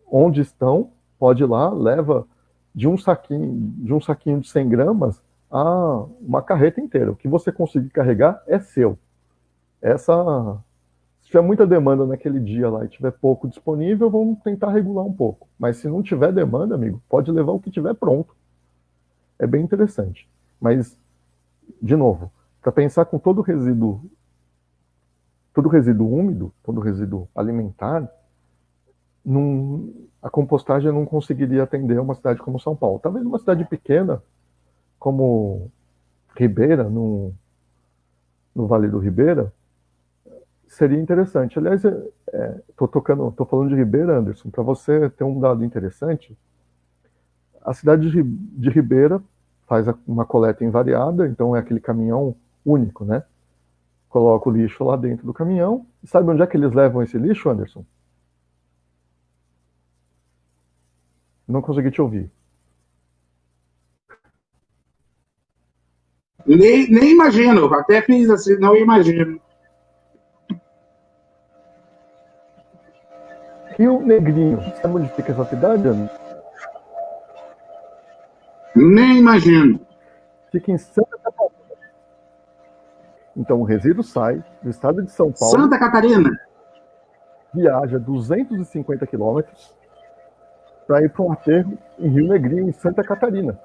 onde estão, pode ir lá, leva de um saquinho de 100 gramas a uma carreta inteira. O que você conseguir carregar é seu. Se tiver muita demanda naquele dia lá e tiver pouco disponível, vamos tentar regular um pouco. Mas se não tiver demanda, amigo, pode levar o que tiver pronto. É bem interessante. Mas, de novo, para pensar com todo resíduo úmido, todo resíduo alimentar, a compostagem não conseguiria atender uma cidade como São Paulo. Talvez uma cidade pequena, como Ribeira, no Vale do Ribeira, seria interessante. Aliás, tô falando de Ribeira, Anderson, para você ter um dado interessante. A cidade de Ribeira faz uma coleta invariada, então é aquele caminhão único, né? Coloca o lixo lá dentro do caminhão. E sabe onde é que eles levam esse lixo, Anderson? Não consegui te ouvir. Nem imagino, até fiz assim, não imagino. Rio Negrinho. Sabe onde fica essa cidade, Anderson? Nem imagino. Fica em Santa Catarina. Então, o resíduo sai do estado de São Paulo. Santa Catarina. Viaja 250 quilômetros para ir para um aterro em Rio Negrinho, em Santa Catarina.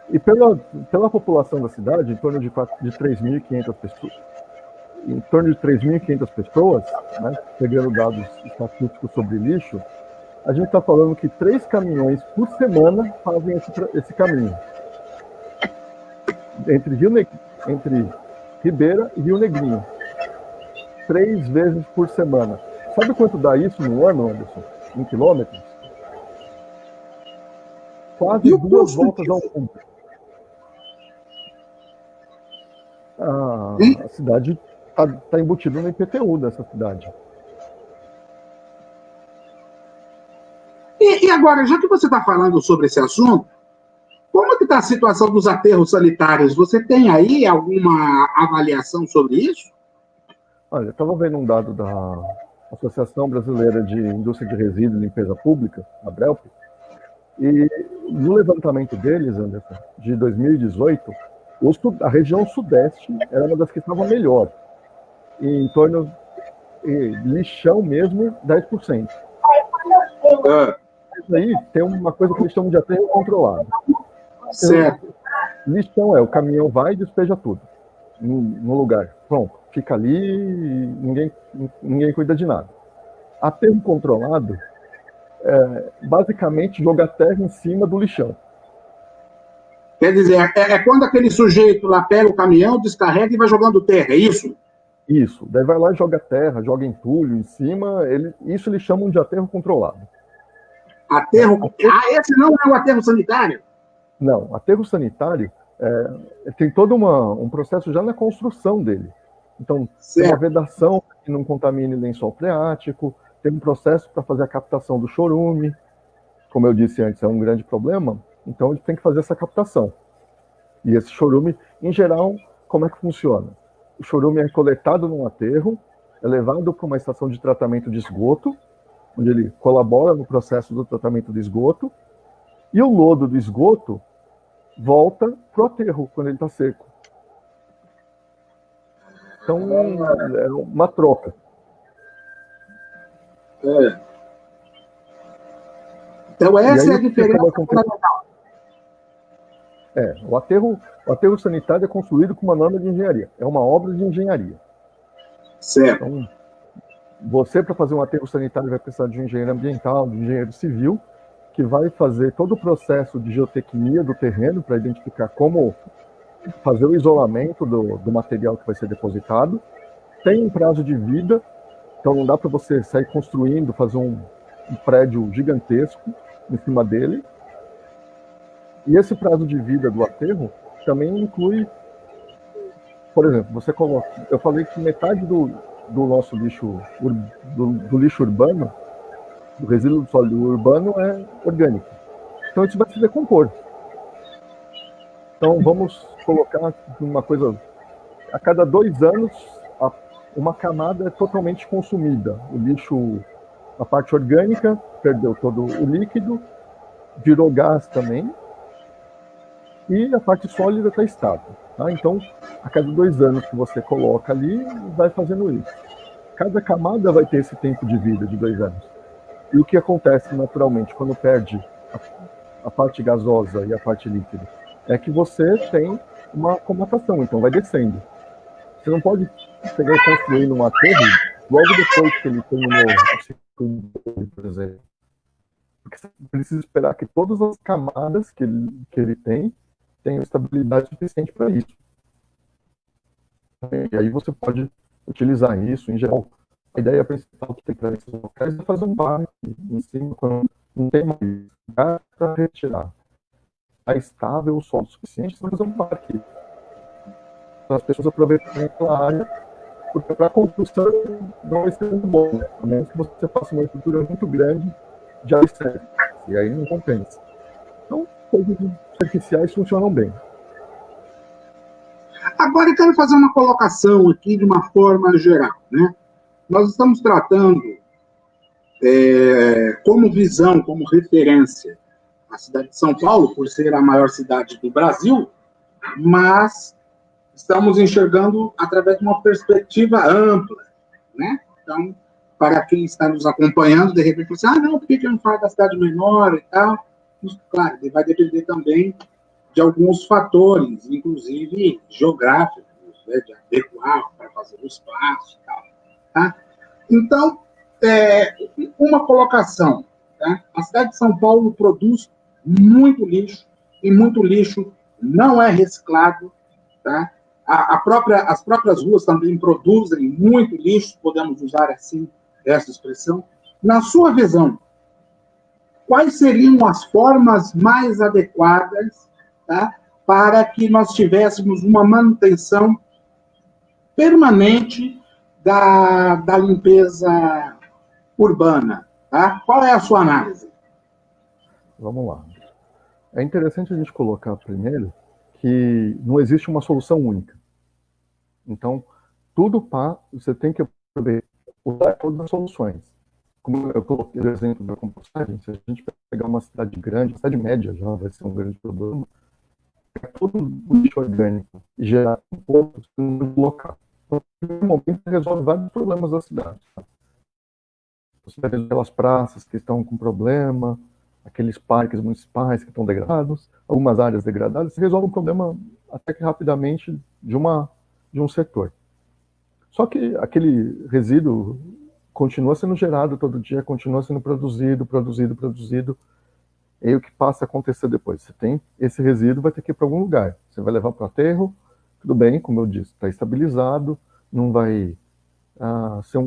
E pela população da cidade, em torno de 3.500 pessoas, né, pegando dados estatísticos sobre lixo, a gente está falando que 3 caminhões por semana fazem esse caminho. Entre Ribeira e Rio Negrinho. 3 vezes por semana. Sabe quanto dá isso no ano, Anderson? Em quilômetros? Quase 2 voltas ao mundo. A cidade está embutida no IPTU dessa cidade. E agora, já que você está falando sobre esse assunto, como que está a situação dos aterros sanitários? Você tem aí alguma avaliação sobre isso? Olha, eu estava vendo um dado da Associação Brasileira de Indústria de Resíduos e Limpeza Pública, a ABRELP, e no levantamento deles, Anderson, de 2018, a região sudeste era uma das que estava melhor, em torno lixão mesmo, 10%. Isso aí tem uma coisa que eles chamam de aterro controlado. Certo. Lixão o caminhão vai e despeja tudo no lugar. Pronto, fica ali e ninguém cuida de nada. Aterro controlado basicamente jogar terra em cima do lixão. Quer dizer, é quando aquele sujeito lá pega o caminhão, descarrega e vai jogando terra, é isso? Isso. Daí vai lá e joga terra, joga entulho em cima. Isso eles chamam de aterro controlado. Aterro. Esse não é o aterro sanitário? Não, aterro sanitário tem todo um processo já na construção dele. Então, tem uma vedação que não contamine lençol freático, tem um processo para fazer a captação do chorume. Como eu disse antes, é um grande problema. Então, a gente tem que fazer essa captação. E esse chorume, em geral, como é que funciona? o chorume é coletado num aterro, é levado para uma estação de tratamento de esgoto, onde ele colabora no processo do tratamento de esgoto, e o lodo do esgoto volta para o aterro quando ele está seco. Então, é uma troca. Então, essa é a diferença fundamental. O aterro sanitário é construído com uma norma de engenharia. É uma obra de engenharia. Certo. Então, você, para fazer um aterro sanitário, vai precisar de um engenheiro ambiental, de um engenheiro civil, que vai fazer todo o processo de geotecnia do terreno para identificar como fazer o isolamento do material que vai ser depositado. Tem um prazo de vida, então não dá para você sair construindo, fazer um prédio gigantesco em cima dele. E esse prazo de vida do aterro também inclui, por exemplo, você coloca, eu falei que metade do nosso lixo, do lixo urbano, do resíduo sólido urbano é orgânico. Então isso vai se decompor. Então vamos colocar uma coisa, a cada 2 anos uma camada é totalmente consumida. O lixo, a parte orgânica, perdeu todo o líquido, virou gás também, e a parte sólida está estável. Tá? Então, a cada 2 anos que você coloca ali, vai fazendo isso. Cada camada vai ter esse tempo de vida de 2 anos. E o que acontece naturalmente quando perde a parte gasosa e a parte líquida? É que você tem uma acumulação, então vai descendo. Você não pode pegar e construir num aterro logo depois que ele terminou o ciclo, por exemplo. Porque você precisa esperar que todas as camadas que ele tem tenham estabilidade suficiente para isso. E aí você pode utilizar isso, em geral. A ideia principal que tem para esses locais é fazer um parque em cima, quando não tem mais lugar para retirar. Está estável o solo suficiente para fazer um parque. Para as pessoas aproveitarem aquela área, porque para a construção não vai ser muito bom, né? A menos que você faça uma estrutura muito grande de alicerce, e aí não compensa. Então, coisas superficiais funcionam bem. Agora eu quero fazer uma colocação aqui de uma forma geral, né? Nós estamos tratando como visão, como referência, a cidade de São Paulo, por ser a maior cidade do Brasil, mas estamos enxergando através de uma perspectiva ampla, né? Então, para quem está nos acompanhando, de repente, você, não, por que eu não falo da cidade menor e tal? Isso, claro, vai depender também de alguns fatores, inclusive geográficos, né, de adequar para fazer o espaço e tal. Tá? Então, uma colocação. Tá? A cidade de São Paulo produz muito lixo, e muito lixo não é reciclado. Tá? As próprias ruas também produzem muito lixo, podemos usar assim essa expressão. Na sua visão, quais seriam as formas mais adequadas, tá, para que nós tivéssemos uma manutenção permanente da limpeza urbana? Tá? Qual é a sua análise? Vamos lá. É interessante a gente colocar primeiro que não existe uma solução única. Então, você tem que usar todas as soluções. Como eu coloquei o exemplo da compostagem, se a gente pegar uma cidade grande, uma cidade média já vai ser um grande problema, pegar todo o lixo orgânico e gerar composto no local. Então, no momento, resolve vários problemas da cidade. Tá? Você vai ver aquelas praças que estão com problema, aqueles parques municipais que estão degradados, algumas áreas degradadas, você resolve um problema até que rapidamente de um setor. Só que aquele resíduo continua sendo gerado todo dia, continua sendo produzido. E aí o que passa a acontecer depois? Você tem esse resíduo, vai ter que ir para algum lugar. Você vai levar para o aterro, tudo bem, como eu disse, está estabilizado, não vai ser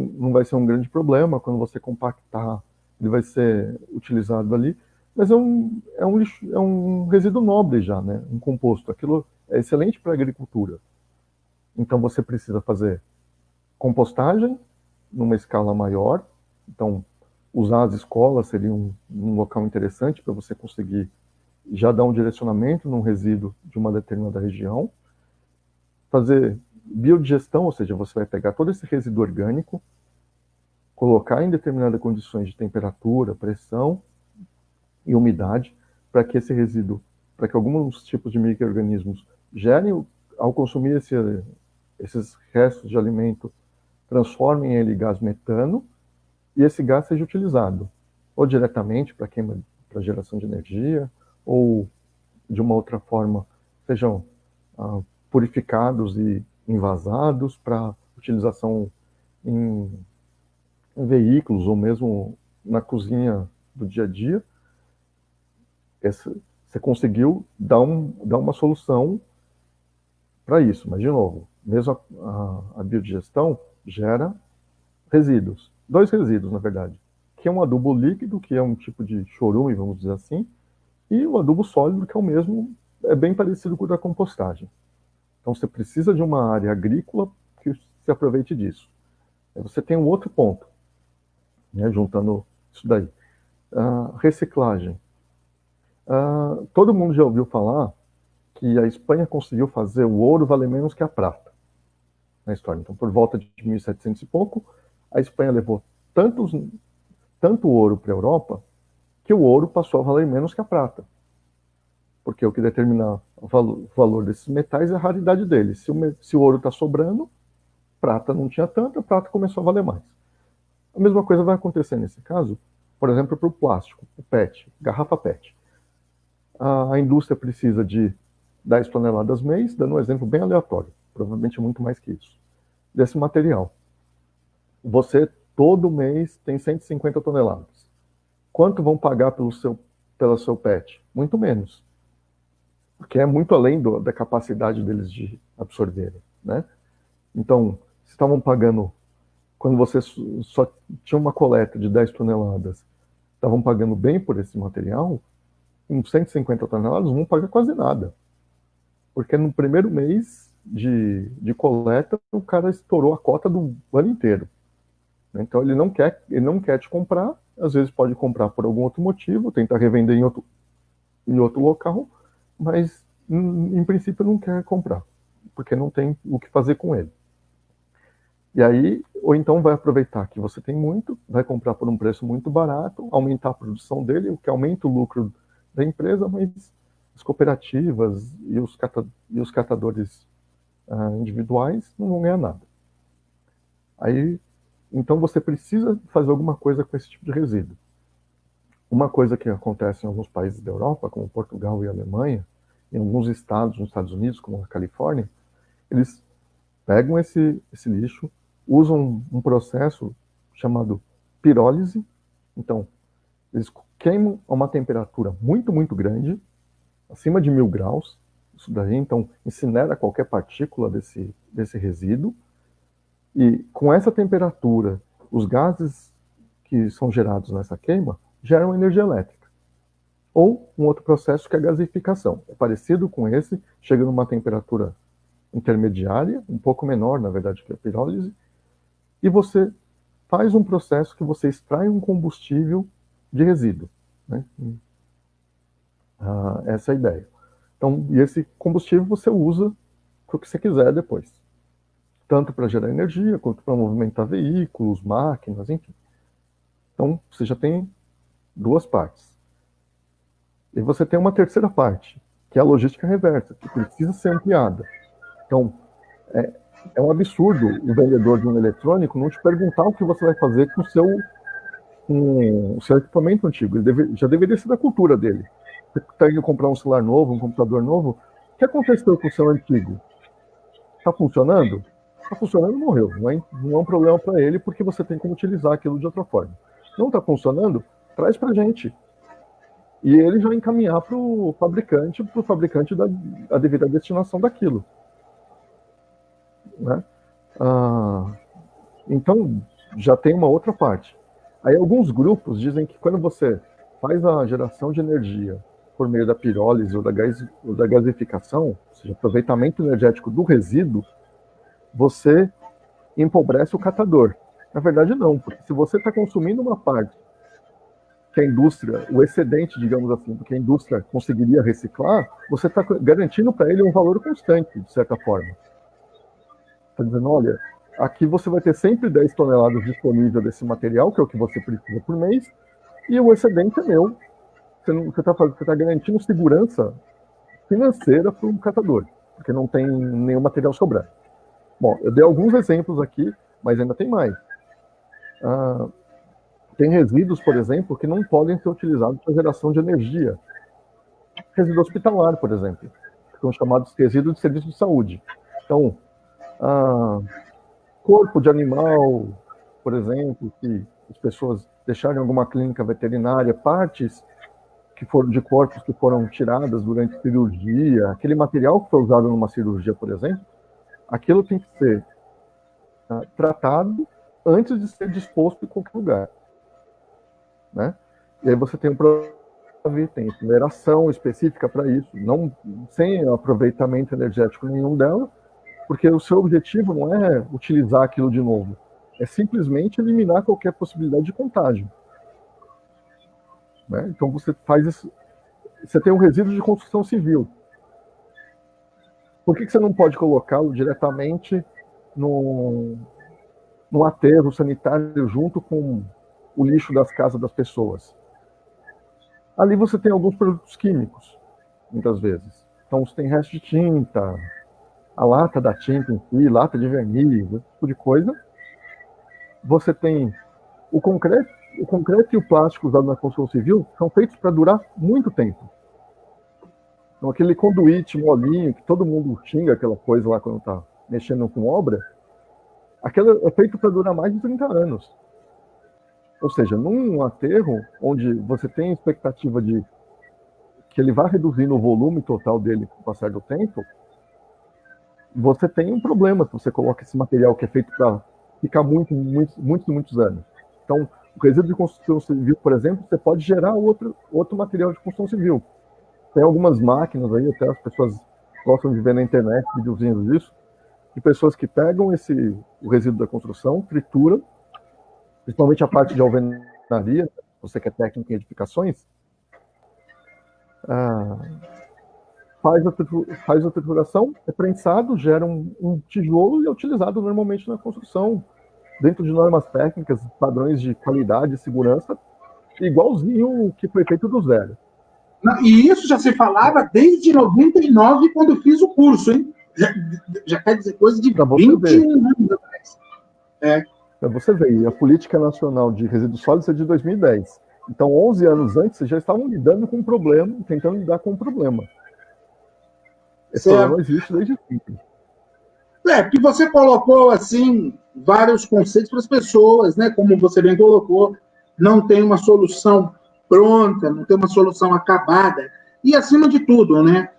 um grande problema quando você compactar, ele vai ser utilizado ali, mas é um resíduo nobre já, né? Um composto. Aquilo é excelente para a agricultura. Então você precisa fazer compostagem numa escala maior. Então, usar as escolas seria um local interessante para você conseguir já dar um direcionamento num resíduo de uma determinada região. Fazer biodigestão, ou seja, você vai pegar todo esse resíduo orgânico, colocar em determinadas condições de temperatura, pressão e umidade, para que esse resíduo, para que alguns tipos de micro-organismos gerem, ao consumir esses restos de alimento, transformem ele em gás metano, e esse gás seja utilizado, ou diretamente para queima, para geração de energia, ou de uma outra forma, sejam purificados e envasados para utilização em veículos, ou mesmo na cozinha do dia a dia. Você conseguiu dar uma solução para isso, mas, de novo, mesmo a biodigestão gera resíduos, 2 resíduos, na verdade, que é um adubo líquido, que é um tipo de chorume, vamos dizer assim, e o adubo sólido, que é o mesmo, é bem parecido com o da compostagem. Então, você precisa de uma área agrícola que se aproveite disso. Aí você tem um outro ponto, né, juntando isso daí. Reciclagem. Todo mundo já ouviu falar que a Espanha conseguiu fazer o ouro valer menos que a prata na história. Então, por volta de 1700 e pouco, a Espanha levou tanto ouro para a Europa que o ouro passou a valer menos que a prata. Porque o que determina o valor desses metais é a raridade deles. Se o ouro está sobrando, prata não tinha tanto, a prata começou a valer mais. A mesma coisa vai acontecer nesse caso, por exemplo, para o plástico, o PET, garrafa PET. A indústria precisa de 10 toneladas mês, dando um exemplo bem aleatório, provavelmente muito mais que isso, desse material. Você, todo mês, tem 150 toneladas. Quanto vão pagar pelo seu PET? Muito menos. Porque é muito além da capacidade deles de absorverem, né? Então, se estavam pagando, quando você só tinha uma coleta de 10 toneladas, estavam pagando bem por esse material, em 150 toneladas não vão pagar quase nada. Porque no primeiro mês de coleta, o cara estourou a cota do ano inteiro. Então ele não quer te comprar, às vezes pode comprar por algum outro motivo, tentar revender em outro local, mas em princípio não quer comprar, porque não tem o que fazer com ele. E aí, ou então vai aproveitar que você tem muito, vai comprar por um preço muito barato, aumentar a produção dele, o que aumenta o lucro da empresa, mas as cooperativas e os catadores individuais não vão ganhar nada. Aí, então você precisa fazer alguma coisa com esse tipo de resíduo. Uma coisa que acontece em alguns países da Europa, como Portugal e Alemanha, em alguns estados nos Estados Unidos, como a Califórnia, eles pegam esse lixo, usam um processo chamado pirólise. Então, eles queimam a uma temperatura muito, muito grande, acima de 1000 graus. Isso daí, então, incinera qualquer partícula desse resíduo. E com essa temperatura, os gases que são gerados nessa queima geram energia elétrica. Ou um outro processo que é a gasificação. É parecido com esse, chega numa temperatura intermediária, um pouco menor, na verdade, que a pirólise, e você faz um processo que você extrai um combustível de resíduo, né? Essa é a ideia. Então, e esse combustível você usa para o que você quiser depois. Tanto para gerar energia, quanto para movimentar veículos, máquinas, enfim. Então, você já tem 2 partes. E você tem uma terceira parte, que é a logística reversa, que precisa ser ampliada. Então, é um absurdo o vendedor de um eletrônico não te perguntar o que você vai fazer com o seu equipamento antigo. Ele já deveria ser da cultura dele. Você está indo comprar um celular novo, um computador novo, o que aconteceu com o seu antigo? Está funcionando? Está funcionando, morreu. Não é um problema para ele, porque você tem como utilizar aquilo de outra forma. Não está funcionando? Traz para a gente. E ele já encaminhar para o fabricante da devida destinação daquilo. Né? Então, já tem uma outra parte. Aí alguns grupos dizem que quando você faz a geração de energia por meio da pirólise ou da gasificação, ou seja, aproveitamento energético do resíduo, você empobrece o catador. Na verdade, não, porque se você está consumindo uma parte que a indústria, o excedente, digamos assim, que a indústria conseguiria reciclar, você está garantindo para ele um valor constante, de certa forma. Está dizendo, olha, aqui você vai ter sempre 10 toneladas disponíveis desse material, que é o que você precisa por mês, e o excedente é meu. Você está garantindo segurança financeira para o catador, porque não tem nenhum material sobrando. Bom, eu dei alguns exemplos aqui, mas ainda tem mais. Tem resíduos, por exemplo, que não podem ser utilizados para geração de energia. Resíduo hospitalar, por exemplo, que são chamados resíduos de serviço de saúde. Então, corpo de animal, por exemplo, que as pessoas deixaram em alguma clínica veterinária, partes que foram de corpos que foram tiradas durante cirurgia, aquele material que foi usado numa cirurgia, por exemplo, aquilo tem que ser tratado antes de ser disposto em qualquer lugar, né? E aí você tem tem mineração específica para isso, não sem aproveitamento energético nenhum dela, porque o seu objetivo não é utilizar aquilo de novo, é simplesmente eliminar qualquer possibilidade de contágio, né? Então você faz isso, você tem um resíduo de construção civil. Por que você não pode colocá-lo diretamente no aterro sanitário junto com o lixo das casas das pessoas? Ali você tem alguns produtos químicos, muitas vezes. Então você tem resto de tinta, a lata da tinta em si, lata de verniz, esse tipo de coisa. Você tem o concreto e o plástico usado na construção civil são feitos para durar muito tempo. Então aquele conduíte molinho, que todo mundo xinga aquela coisa lá quando está mexendo com obra, aquilo é feito para durar mais de 30 anos. Ou seja, num aterro onde você tem a expectativa de que ele vá reduzindo o volume total dele com o passar do tempo, você tem um problema se você coloca esse material que é feito para ficar muitos anos. Então, o resíduo de construção civil, por exemplo, você pode gerar outro material de construção civil. Tem algumas máquinas aí, até as pessoas gostam de ver na internet videozinhos disso, de pessoas que pegam o resíduo da construção, trituram, principalmente a parte de alvenaria, você que é técnico em edificações, faz a trituração, é prensado, gera um tijolo e é utilizado normalmente na construção, dentro de normas técnicas, padrões de qualidade e segurança, igualzinho o que foi feito do zero. E isso já se falava desde 99, quando eu fiz o curso, hein? Já quer dizer coisa de 21 anos atrás. Para você ver, e a Política Nacional de Resíduos Sólidos é de 2010. Então, 11 anos antes, vocês já estavam lidando com um problema, tentando lidar com um problema. Esse problema existe desde sempre. Porque você colocou, assim, vários conceitos para as pessoas, né? Como você bem colocou, não tem uma solução pronta, não tem uma solução acabada. E, acima de tudo, né?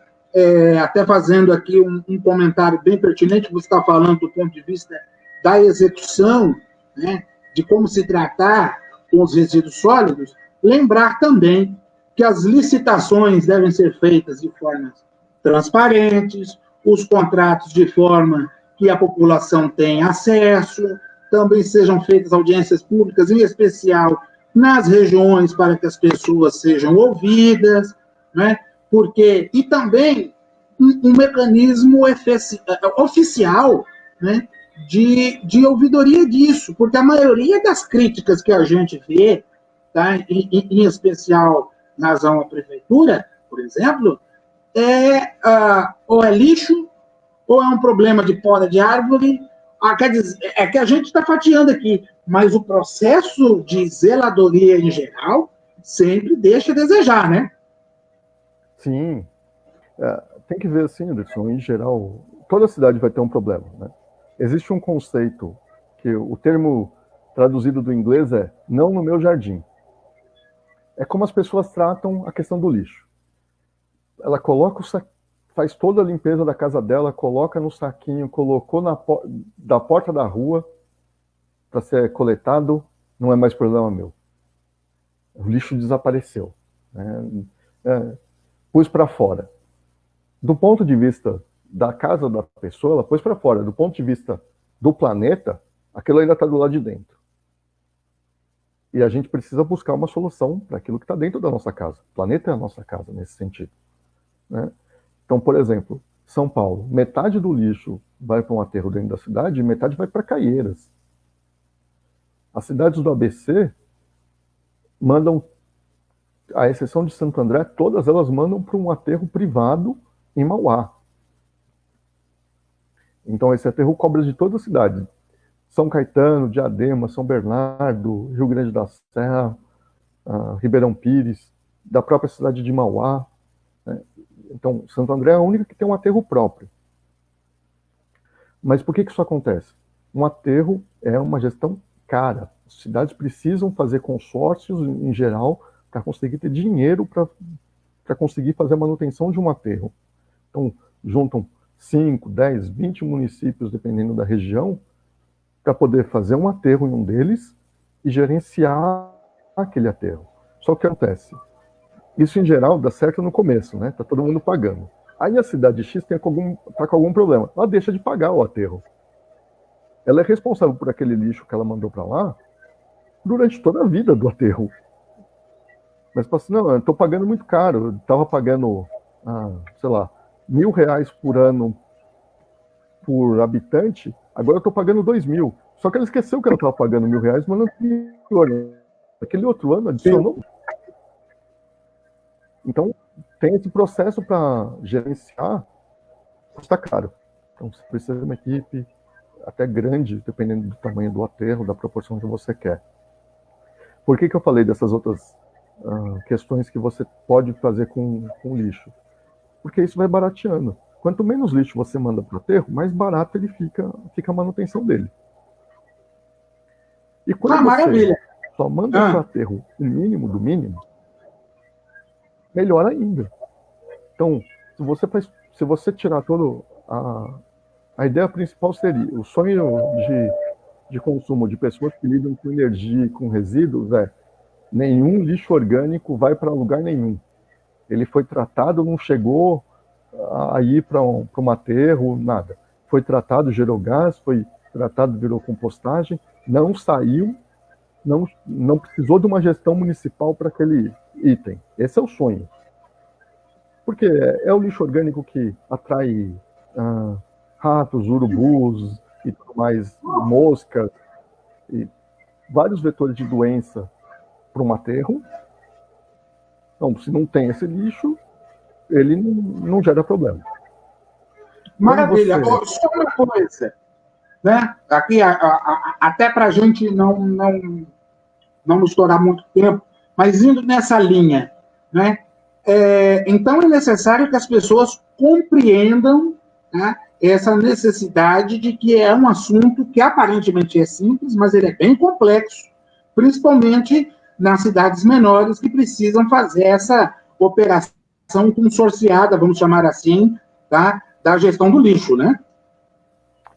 Até fazendo aqui um comentário bem pertinente, você está falando do ponto de vista da execução, né? De como se tratar com os resíduos sólidos, lembrar também que as licitações devem ser feitas de formas transparentes, os contratos de forma que a população tenha acesso, também sejam feitas audiências públicas, em especial nas regiões, para que as pessoas sejam ouvidas, né? E também um mecanismo oficial, né? de ouvidoria disso, porque a maioria das críticas que a gente vê, tá? em especial na razão à prefeitura, por exemplo, ou é lixo, ou é um problema de poda de árvore. Quer dizer, é que a gente está fatiando aqui, mas o processo de zeladoria em geral sempre deixa a desejar, né? Sim. Tem que ver assim, Anderson, em geral, toda cidade vai ter um problema, né? Existe um conceito que o termo traduzido do inglês é não no meu jardim. É como as pessoas tratam a questão do lixo. Ela faz toda a limpeza da casa dela, coloca no saquinho, colocou da porta da rua para ser coletado, não é mais problema meu. O lixo desapareceu, né? Pus para fora. Do ponto de vista da casa da pessoa, ela pôs para fora. Do ponto de vista do planeta, aquilo ainda está do lado de dentro. E a gente precisa buscar uma solução para aquilo que está dentro da nossa casa. O planeta é a nossa casa, nesse sentido, né? Então, por exemplo, São Paulo, metade do lixo vai para um aterro dentro da cidade e metade vai para Caieiras. As cidades do ABC mandam, à exceção de Santo André, todas elas mandam para um aterro privado em Mauá. Então esse aterro cobra de toda a cidade. São Caetano, Diadema, São Bernardo, Rio Grande da Serra, Ribeirão Pires, da própria cidade de Mauá. Né? Então, Santo André é a única que tem um aterro próprio. Mas por que isso acontece? Um aterro é uma gestão cara. As cidades precisam fazer consórcios, em geral, para conseguir ter dinheiro para conseguir fazer a manutenção de um aterro. Então, juntam 5, 10, 20 municípios, dependendo da região, para poder fazer um aterro em um deles e gerenciar aquele aterro. Só que acontece, isso em geral dá certo no começo, né? Tá todo mundo pagando. Aí a cidade X tá com algum problema. Ela deixa de pagar o aterro. Ela é responsável por aquele lixo que ela mandou para lá durante toda a vida do aterro. Mas fala assim, não, eu tô pagando muito caro. Eu tava pagando, sei lá, R$ 1.000 por ano por habitante, agora eu tô pagando 2.000. Só que ela esqueceu que ela estava pagando R$ 1.000, mas não, aquele outro ano adicionou. Então, tem esse processo para gerenciar, custa caro. Então, você precisa de uma equipe até grande, dependendo do tamanho do aterro, da proporção que você quer. Por que eu falei dessas outras questões que você pode fazer com lixo? Porque isso vai barateando. Quanto menos lixo você manda para o aterro, mais barato ele fica a manutenção dele. E quando você maravilha. Só manda para o aterro o mínimo do mínimo, melhor ainda. Então, se você tirar todo a ideia principal seria, o sonho de consumo de pessoas que lidam com energia e com resíduos é nenhum lixo orgânico vai para lugar nenhum. Ele foi tratado, não chegou a ir para um aterro, nada. Foi tratado, gerou gás, foi tratado, virou compostagem, não saiu, não precisou de uma gestão municipal para aquele item. Esse é o sonho. Porque é o lixo orgânico que atrai ratos, urubus e tudo mais, moscas, e vários vetores de doença para um aterro. Então, se não tem esse lixo, ele não gera problema. Maravilha. Só uma coisa, né? Aqui, até para a gente não estourar muito tempo, mas indo nessa linha, né? Então é necessário que as pessoas compreendam, né, essa necessidade de que é um assunto que aparentemente é simples, mas ele é bem complexo, principalmente nas cidades menores que precisam fazer essa operação consorciada, vamos chamar assim, tá, da gestão do lixo, né?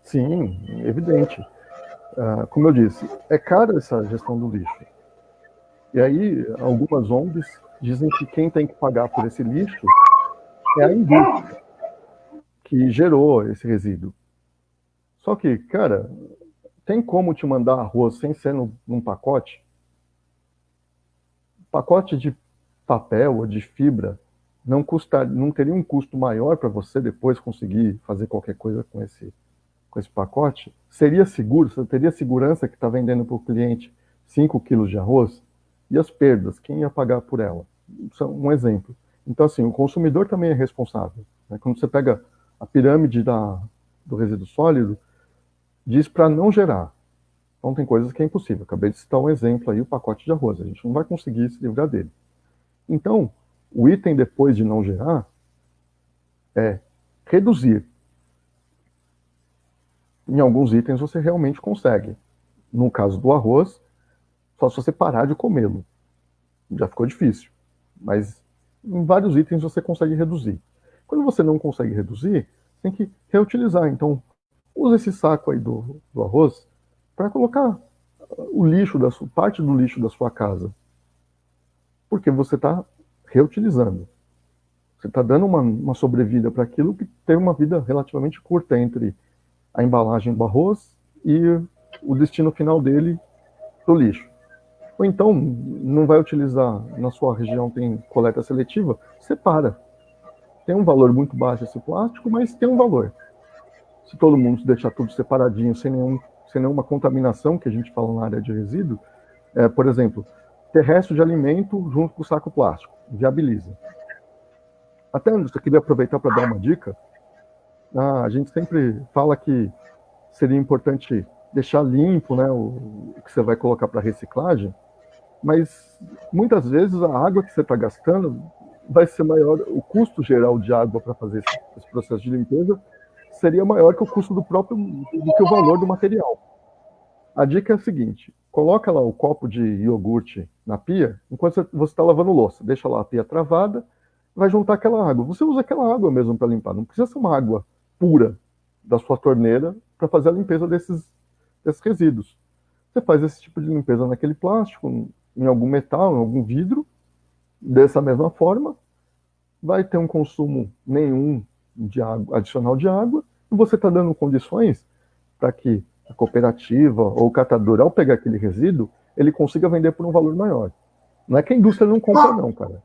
Sim, evidente. Como eu disse, é cara essa gestão do lixo. E aí, algumas ONGs dizem que quem tem que pagar por esse lixo é a indústria que gerou esse resíduo. Só que, cara, tem como te mandar arroz sem ser num pacote? Pacote de papel ou de fibra não teria um custo maior para você depois conseguir fazer qualquer coisa com esse pacote? Seria seguro? Você teria segurança que está vendendo para o cliente 5 quilos de arroz? E as perdas? Quem ia pagar por ela? Isso é um exemplo. Então, assim, o consumidor também é responsável. Né? Quando você pega a pirâmide do resíduo sólido, diz para não gerar. Então, tem coisas que é impossível. Acabei de citar um exemplo aí, o pacote de arroz. A gente não vai conseguir se livrar dele. Então, o item depois de não gerar é reduzir. Em alguns itens você realmente consegue. No caso do arroz, só se você parar de comê-lo. Já ficou difícil. Mas em vários itens você consegue reduzir. Quando você não consegue reduzir, tem que reutilizar. Então, usa esse saco aí do arroz para colocar o lixo parte do lixo da sua casa. Porque você está reutilizando. Você está dando uma sobrevida para aquilo que tem uma vida relativamente curta entre a embalagem do arroz e o destino final dele para o lixo. Ou então, não vai utilizar, na sua região tem coleta seletiva, separa. Tem um valor muito baixo esse plástico, mas tem um valor. Se todo mundo deixar tudo separadinho, sem nenhuma contaminação, que a gente fala na área de resíduo, por exemplo, ter resto de alimento junto com o saco plástico, viabiliza. Até, Anderson, eu queria aproveitar para dar uma dica. A gente sempre fala que seria importante deixar limpo, né, o que você vai colocar para reciclagem, mas muitas vezes a água que você está gastando vai ser maior, o custo geral de água para fazer esse processo de limpeza seria maior que o custo do que o valor do material. A dica é a seguinte: coloca lá o copo de iogurte na pia, enquanto você está lavando louça, deixa lá a pia travada, vai juntar aquela água. Você usa aquela água mesmo para limpar, não precisa ser uma água pura da sua torneira para fazer a limpeza desses resíduos. Você faz esse tipo de limpeza naquele plástico, em algum metal, em algum vidro, dessa mesma forma, vai ter um consumo nenhum de água, adicional de água, e você está dando condições para que a cooperativa ou o catador, ao pegar aquele resíduo, ele consiga vender por um valor maior. Não é que a indústria não compra, não, cara.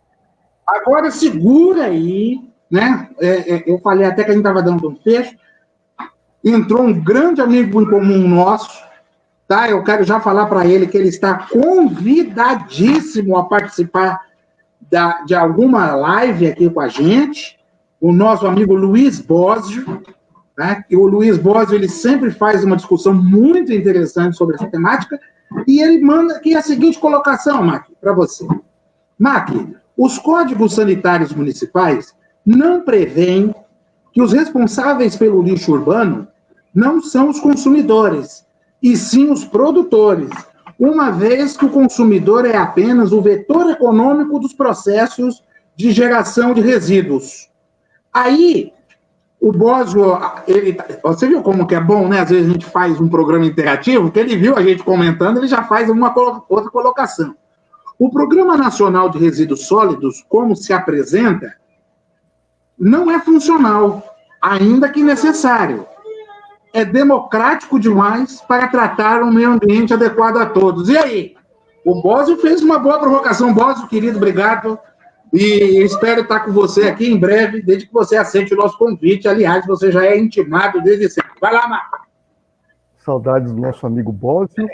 Agora segura aí, né? Eu falei até que a gente estava dando um fecho. Entrou um grande amigo em comum nosso, tá? Eu quero já falar para ele que ele está convidadíssimo a participar de alguma live aqui com a gente. O nosso amigo Luiz Bósio, né? E o Luiz Bósio, ele sempre faz uma discussão muito interessante sobre essa temática, e ele manda aqui a seguinte colocação, Mac, para você. Mac, os códigos sanitários municipais não prevêem que os responsáveis pelo lixo urbano não são os consumidores, e sim os produtores, uma vez que o consumidor é apenas o vetor econômico dos processos de geração de resíduos. Aí, o Bósio, você viu como que é bom, né? Às vezes a gente faz um programa interativo, que ele viu a gente comentando, ele já faz outra colocação. O Programa Nacional de Resíduos Sólidos, como se apresenta, não é funcional, ainda que necessário. É democrático demais para tratar um meio ambiente adequado a todos. E aí? O Bósio fez uma boa provocação. Bósio, querido, obrigado. E espero estar com você aqui em breve, desde que você aceite o nosso convite. Aliás, você já é intimado desde sempre. Vai lá, Marco. Saudades do nosso amigo Bósio.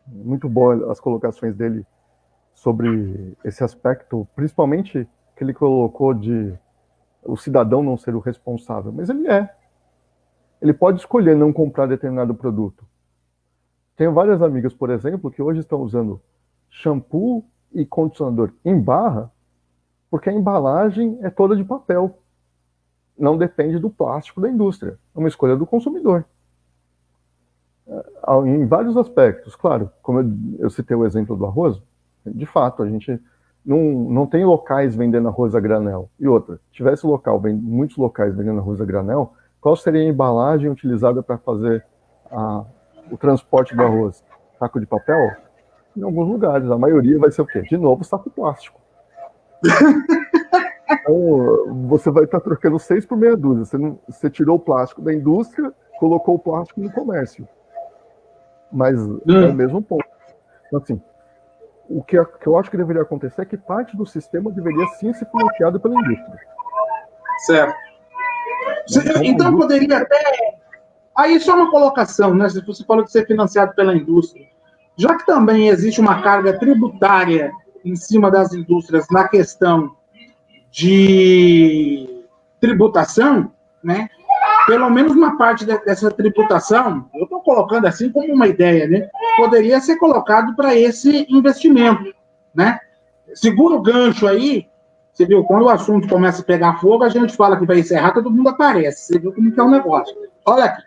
Muito boas as colocações dele sobre esse aspecto, principalmente que ele colocou de o cidadão não ser o responsável. Mas ele é. Ele pode escolher não comprar determinado produto. Tenho várias amigas, por exemplo, que hoje estão usando shampoo e condicionador em barra, porque a embalagem é toda de papel. Não depende do plástico da indústria. É uma escolha do consumidor. Em vários aspectos. Claro, como eu citei o exemplo do arroz, de fato, a gente não tem locais vendendo arroz a granel. E outra, tivesse muitos locais vendendo arroz a granel, qual seria a embalagem utilizada para fazer o transporte do arroz? Saco de papel? Em alguns lugares. A maioria vai ser o quê? De novo, saco plástico. Então, você vai estar trocando 6 por meia dúzia. Você tirou o plástico da indústria, colocou o plástico no comércio. Mas é o mesmo ponto. Então, assim, o que eu acho que deveria acontecer é que parte do sistema deveria sim ser financiado pela indústria. Certo. Então poderia até... Aí só uma colocação, né? Você falou de ser financiado pela indústria. Já que também existe uma carga tributária em cima das indústrias na questão de tributação, né? Pelo menos uma parte dessa tributação, eu estou colocando assim como uma ideia, né? Poderia ser colocado para esse investimento, né? Segura o gancho aí. Você viu, quando o assunto começa a pegar fogo, a gente fala que vai encerrar, todo mundo aparece. Você viu como que é o negócio. Olha aqui.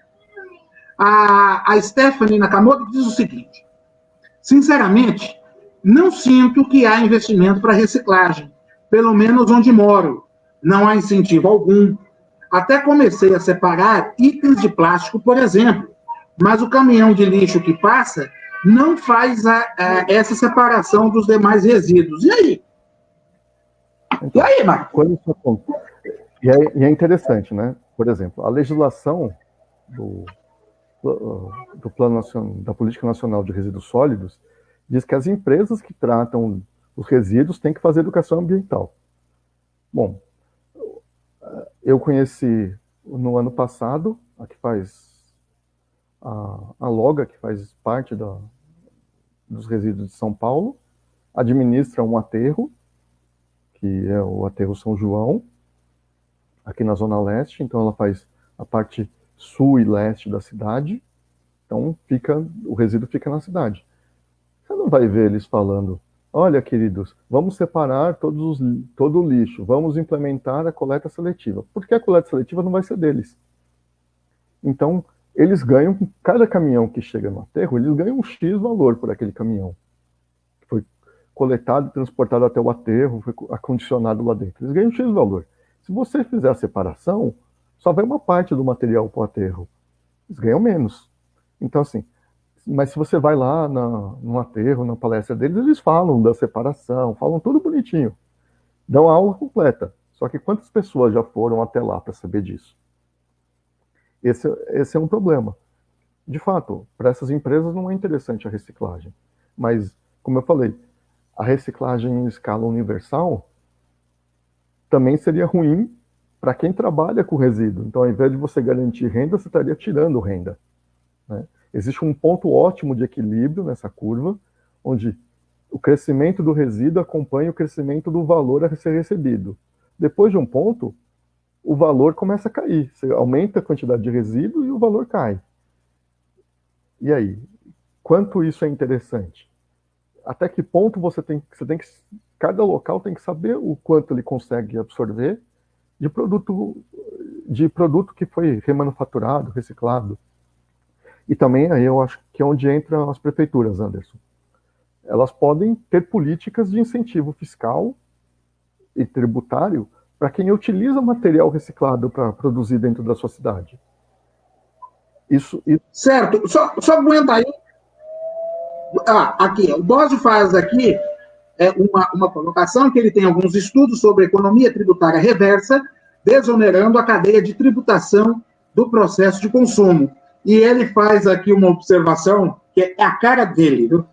A Stephanie Nakamoto diz o seguinte: sinceramente, não sinto que há investimento para reciclagem, pelo menos onde moro. Não há incentivo algum. Até comecei a separar itens de plástico, por exemplo, mas o caminhão de lixo que passa não faz essa separação dos demais resíduos. E aí? Então, e aí, Marco? E é interessante, né? Por exemplo, a legislação do Plano Nacional, da Política Nacional de Resíduos Sólidos diz que as empresas que tratam os resíduos têm que fazer educação ambiental. Bom, Eu conheci no ano passado, a que faz a Loga, que faz parte dos resíduos de São Paulo, administra um aterro, que é o aterro São João, aqui na Zona Leste, então ela faz a parte sul e leste da cidade, então o resíduo fica na cidade. Você não vai ver eles falando, olha, queridos, vamos separar todo o lixo, vamos implementar a coleta seletiva, porque a coleta seletiva não vai ser deles. Então, eles ganham, cada caminhão que chega no aterro, eles ganham um X valor por aquele caminhão. Foi coletado, transportado até o aterro, foi acondicionado lá dentro. Eles ganham um X valor. Se você fizer a separação, só vai uma parte do material para o aterro. Eles ganham menos. Então, assim, mas se você vai lá no aterro, na palestra deles, eles falam da separação, falam tudo bonitinho. Dão a aula completa. Só que quantas pessoas já foram até lá para saber disso? Esse é um problema. De fato, para essas empresas não é interessante a reciclagem. Mas, como eu falei, a reciclagem em escala universal também seria ruim para quem trabalha com resíduo. Então, ao invés de você garantir renda, você estaria tirando renda. Né? Existe um ponto ótimo de equilíbrio nessa curva, onde o crescimento do resíduo acompanha o crescimento do valor a ser recebido. Depois de um ponto, o valor começa a cair. Você aumenta a quantidade de resíduo e o valor cai. E aí? Quanto isso é interessante? Até que ponto você tem que... Cada local tem que saber o quanto ele consegue absorver de produto que foi remanufaturado, reciclado. E também aí eu acho que é onde entram as prefeituras, Anderson. Elas podem ter políticas de incentivo fiscal e tributário para quem utiliza material reciclado para produzir dentro da sua cidade. Isso... Certo, só aguenta aí. Aqui, o Bosio faz aqui uma colocação que ele tem alguns estudos sobre economia tributária reversa, desonerando a cadeia de tributação do processo de consumo. E ele faz aqui uma observação que é a cara dele, viu?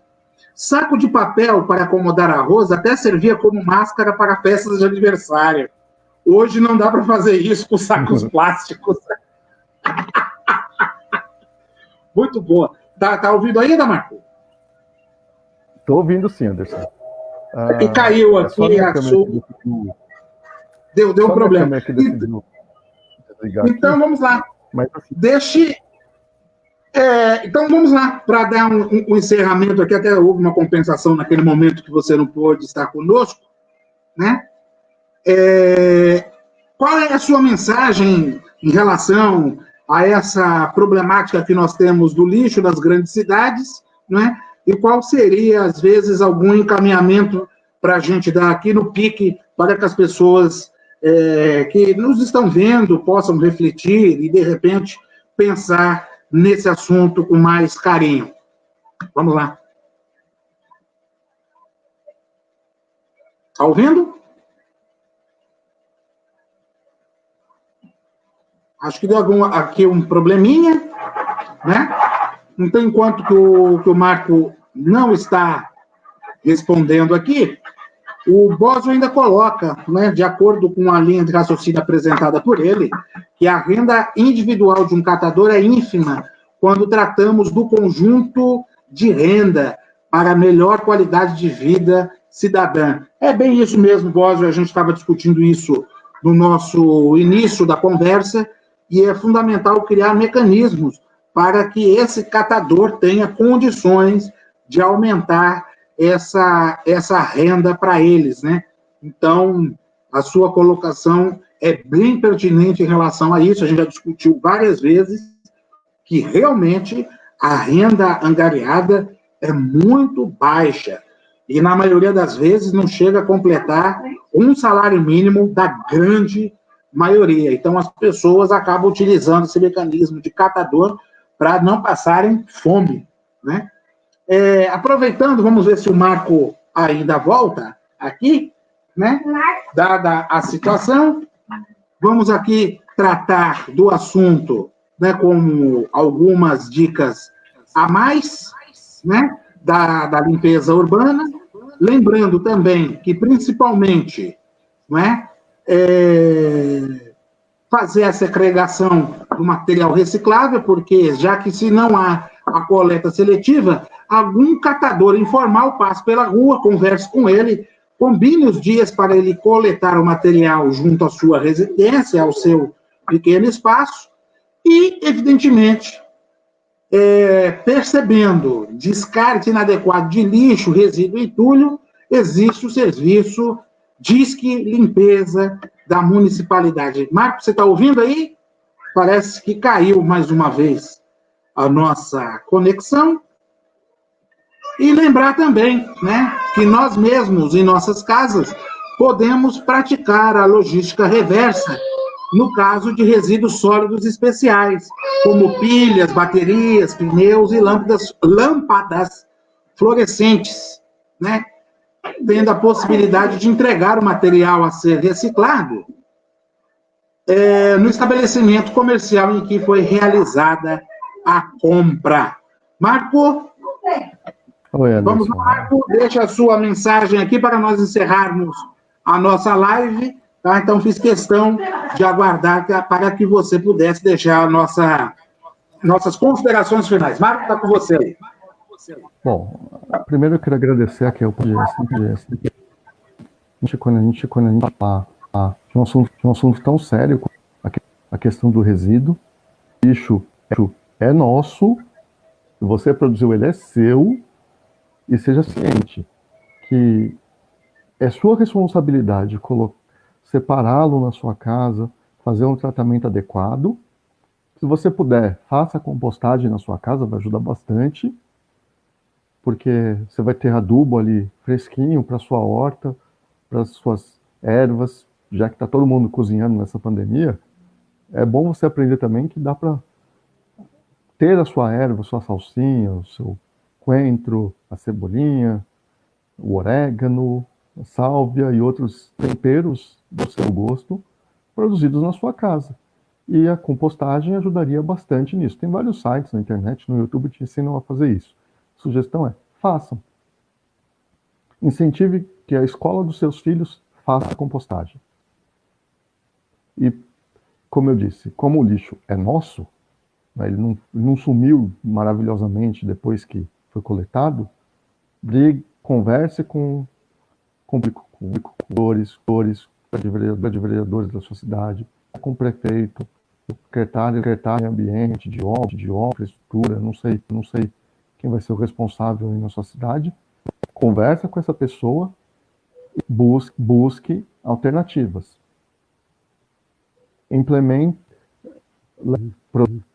Saco de papel para acomodar arroz até servia como máscara para festas de aniversário. Hoje não dá para fazer isso com sacos plásticos. Muito boa. Tá ouvindo ainda, Marco? Estou ouvindo sim, Anderson. E caiu aqui a sua... Deu um problema. Então, vamos lá. Mas, assim... então, vamos lá, para dar um encerramento aqui. Até houve uma compensação naquele momento que você não pôde estar conosco, né? Qual é a sua mensagem em relação a essa problemática que nós temos do lixo das grandes cidades, né? E qual seria, às vezes, algum encaminhamento para a gente dar aqui no PIC para que as pessoas que nos estão vendo possam refletir e, de repente, pensar nesse assunto com mais carinho? Vamos lá. Está ouvindo? Acho que deu aqui um probleminha, né? Então, enquanto que o Marco não está respondendo aqui, o Bosio ainda coloca, né, de acordo com a linha de raciocínio apresentada por ele, que a renda individual de um catador é ínfima quando tratamos do conjunto de renda para melhor qualidade de vida cidadã. É bem isso mesmo, Bosio, a gente estava discutindo isso no nosso início da conversa, e é fundamental criar mecanismos para que esse catador tenha condições de aumentar essa renda para eles, né? Então, a sua colocação é bem pertinente em relação a isso. A gente já discutiu várias vezes que realmente a renda angariada é muito baixa e, na maioria das vezes, não chega a completar um salário mínimo da grande maioria. Então, as pessoas acabam utilizando esse mecanismo de catador para não passarem fome, né? Aproveitando, vamos ver se o Marco ainda volta aqui, né? Dada a situação, vamos aqui tratar do assunto, né, com algumas dicas a mais, né, da limpeza urbana, lembrando também que, principalmente, né, fazer a segregação do material reciclável, porque já que se não há a coleta seletiva, algum catador informal passa pela rua, converse com ele, combine os dias para ele coletar o material junto à sua residência, ao seu pequeno espaço, e, evidentemente, percebendo descarte inadequado de lixo, resíduo e entulho, existe o serviço Disque Limpeza da municipalidade. Marco, você está ouvindo aí? Parece que caiu mais uma vez a nossa conexão. E lembrar também, né, que nós mesmos, em nossas casas, podemos praticar a logística reversa no caso de resíduos sólidos especiais, como pilhas, baterias, pneus e lâmpadas fluorescentes, né? Tendo a possibilidade de entregar o material a ser reciclado no estabelecimento comercial em que foi realizada a compra. Marco? Oi, Anderson. Vamos lá, Marco, deixa a sua mensagem aqui para nós encerrarmos a nossa live, tá? Então, fiz questão de aguardar para que você pudesse deixar nossas considerações finais. Marco, está com você aí. Bom, primeiro eu quero agradecer aqui ao podcast. Quando a gente fala de um assunto tão sério, a questão do resíduo, o lixo é nosso, você produziu, ele é seu, e seja ciente que é sua responsabilidade separá-lo na sua casa, fazer um tratamento adequado. Se você puder, faça a compostagem na sua casa, vai ajudar bastante, porque você vai ter adubo ali fresquinho para sua horta, para suas ervas, já que está todo mundo cozinhando nessa pandemia. É bom você aprender também que dá para ter a sua erva, a sua salsinha, o seu coentro, a cebolinha, o orégano, a sálvia e outros temperos do seu gosto produzidos na sua casa. E a compostagem ajudaria bastante nisso. Tem vários sites na internet, no YouTube, que te ensinam a fazer isso. A sugestão é, façam. Incentive que a escola dos seus filhos faça a compostagem. E, como eu disse, como o lixo é nosso, né, ele não sumiu maravilhosamente depois que foi coletado, converse com vereadores da sua cidade, com o prefeito, secretário de ambiente, de obra, infraestrutura, não sei quem vai ser o responsável aí na sua cidade. Conversa com essa pessoa e busque alternativas. Implemente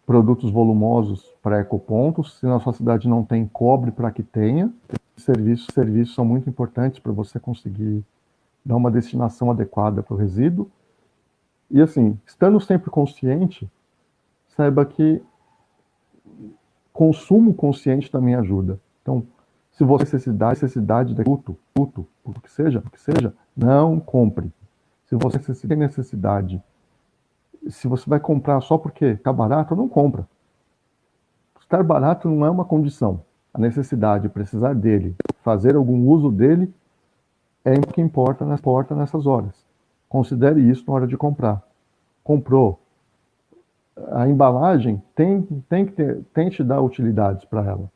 produtos volumosos para ecopontos. Se na sua cidade não tem, cobre para que tenha. Serviços são muito importantes para você conseguir dar uma destinação adequada para o resíduo. E assim, estando sempre consciente, saiba que consumo consciente também ajuda. Então, se você tem necessidade de produto, o que seja, não compre. Se você tem necessidade, se você vai comprar só porque está barato, não compra. Estar barato não é uma condição. A necessidade, precisar dele, fazer algum uso dele, é o que importa nessas horas. Considere isso na hora de comprar. Comprou. A embalagem tente dar utilidades para ela.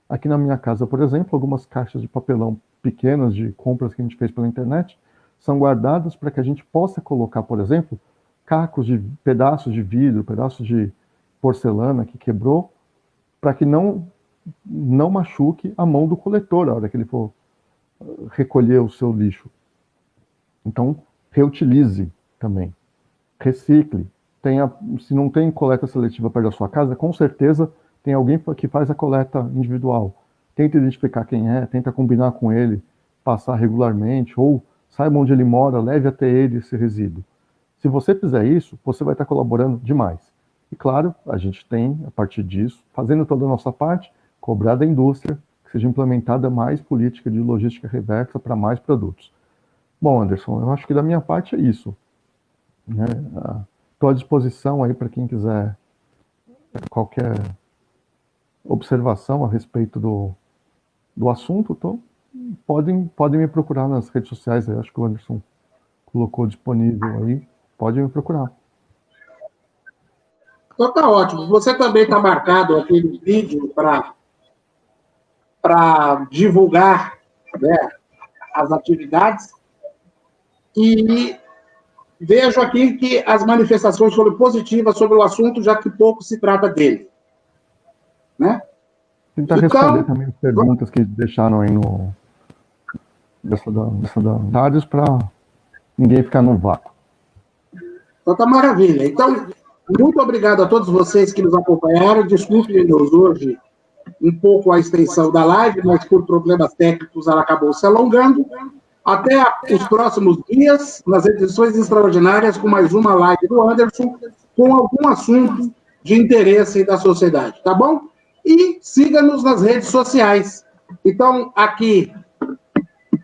Aqui na minha casa, por exemplo, algumas caixas de papelão pequenas de compras que a gente fez pela internet são guardadas para que a gente possa colocar, por exemplo, cacos de pedaços de vidro, pedaços de porcelana que quebrou, para que não machuque a mão do coletor na hora que ele for recolher o seu lixo. Então, reutilize também. Recicle. Se não tem coleta seletiva perto da sua casa, com certeza tem alguém que faz a coleta individual. Tenta identificar quem é, tenta combinar com ele, passar regularmente, ou saiba onde ele mora, leve até ele esse resíduo. Se você fizer isso, você vai estar colaborando demais. E claro, a gente tem, a partir disso, fazendo toda a nossa parte, cobrar da indústria que seja implementada mais política de logística reversa para mais produtos. Bom, Anderson, eu acho que da minha parte é isso. Estou à disposição aí para quem quiser qualquer observação a respeito do assunto, então podem me procurar nas redes sociais, eu acho que o Anderson colocou disponível aí, pode me procurar. Então tá ótimo. Você também está marcado aqui no vídeo para divulgar, né, as atividades. E vejo aqui que as manifestações foram positivas sobre o assunto, já que pouco se trata dele. Né? Tentar responder também as perguntas que deixaram aí no rádios para ninguém ficar no vácuo. Então tá maravilha. Então, muito obrigado a todos vocês que nos acompanharam. Desculpe-nos hoje um pouco a extensão da live, mas por problemas técnicos ela acabou se alongando. Até os próximos dias, nas edições extraordinárias, com mais uma live do Anderson, com algum assunto de interesse da sociedade, tá bom? E siga-nos nas redes sociais. Então, aqui,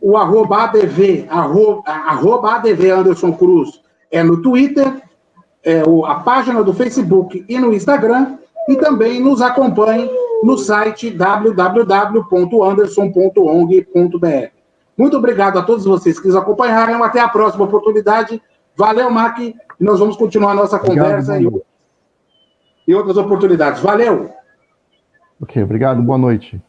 o @ADV Anderson Cruz é no Twitter, a página do Facebook e no Instagram, e também nos acompanhe no site www.anderson.ong.br. Muito obrigado a todos vocês que nos acompanharam. Até a próxima oportunidade. Valeu, Mac. Nós vamos continuar a nossa conversa e outras oportunidades. Valeu! Ok, obrigado. Boa noite.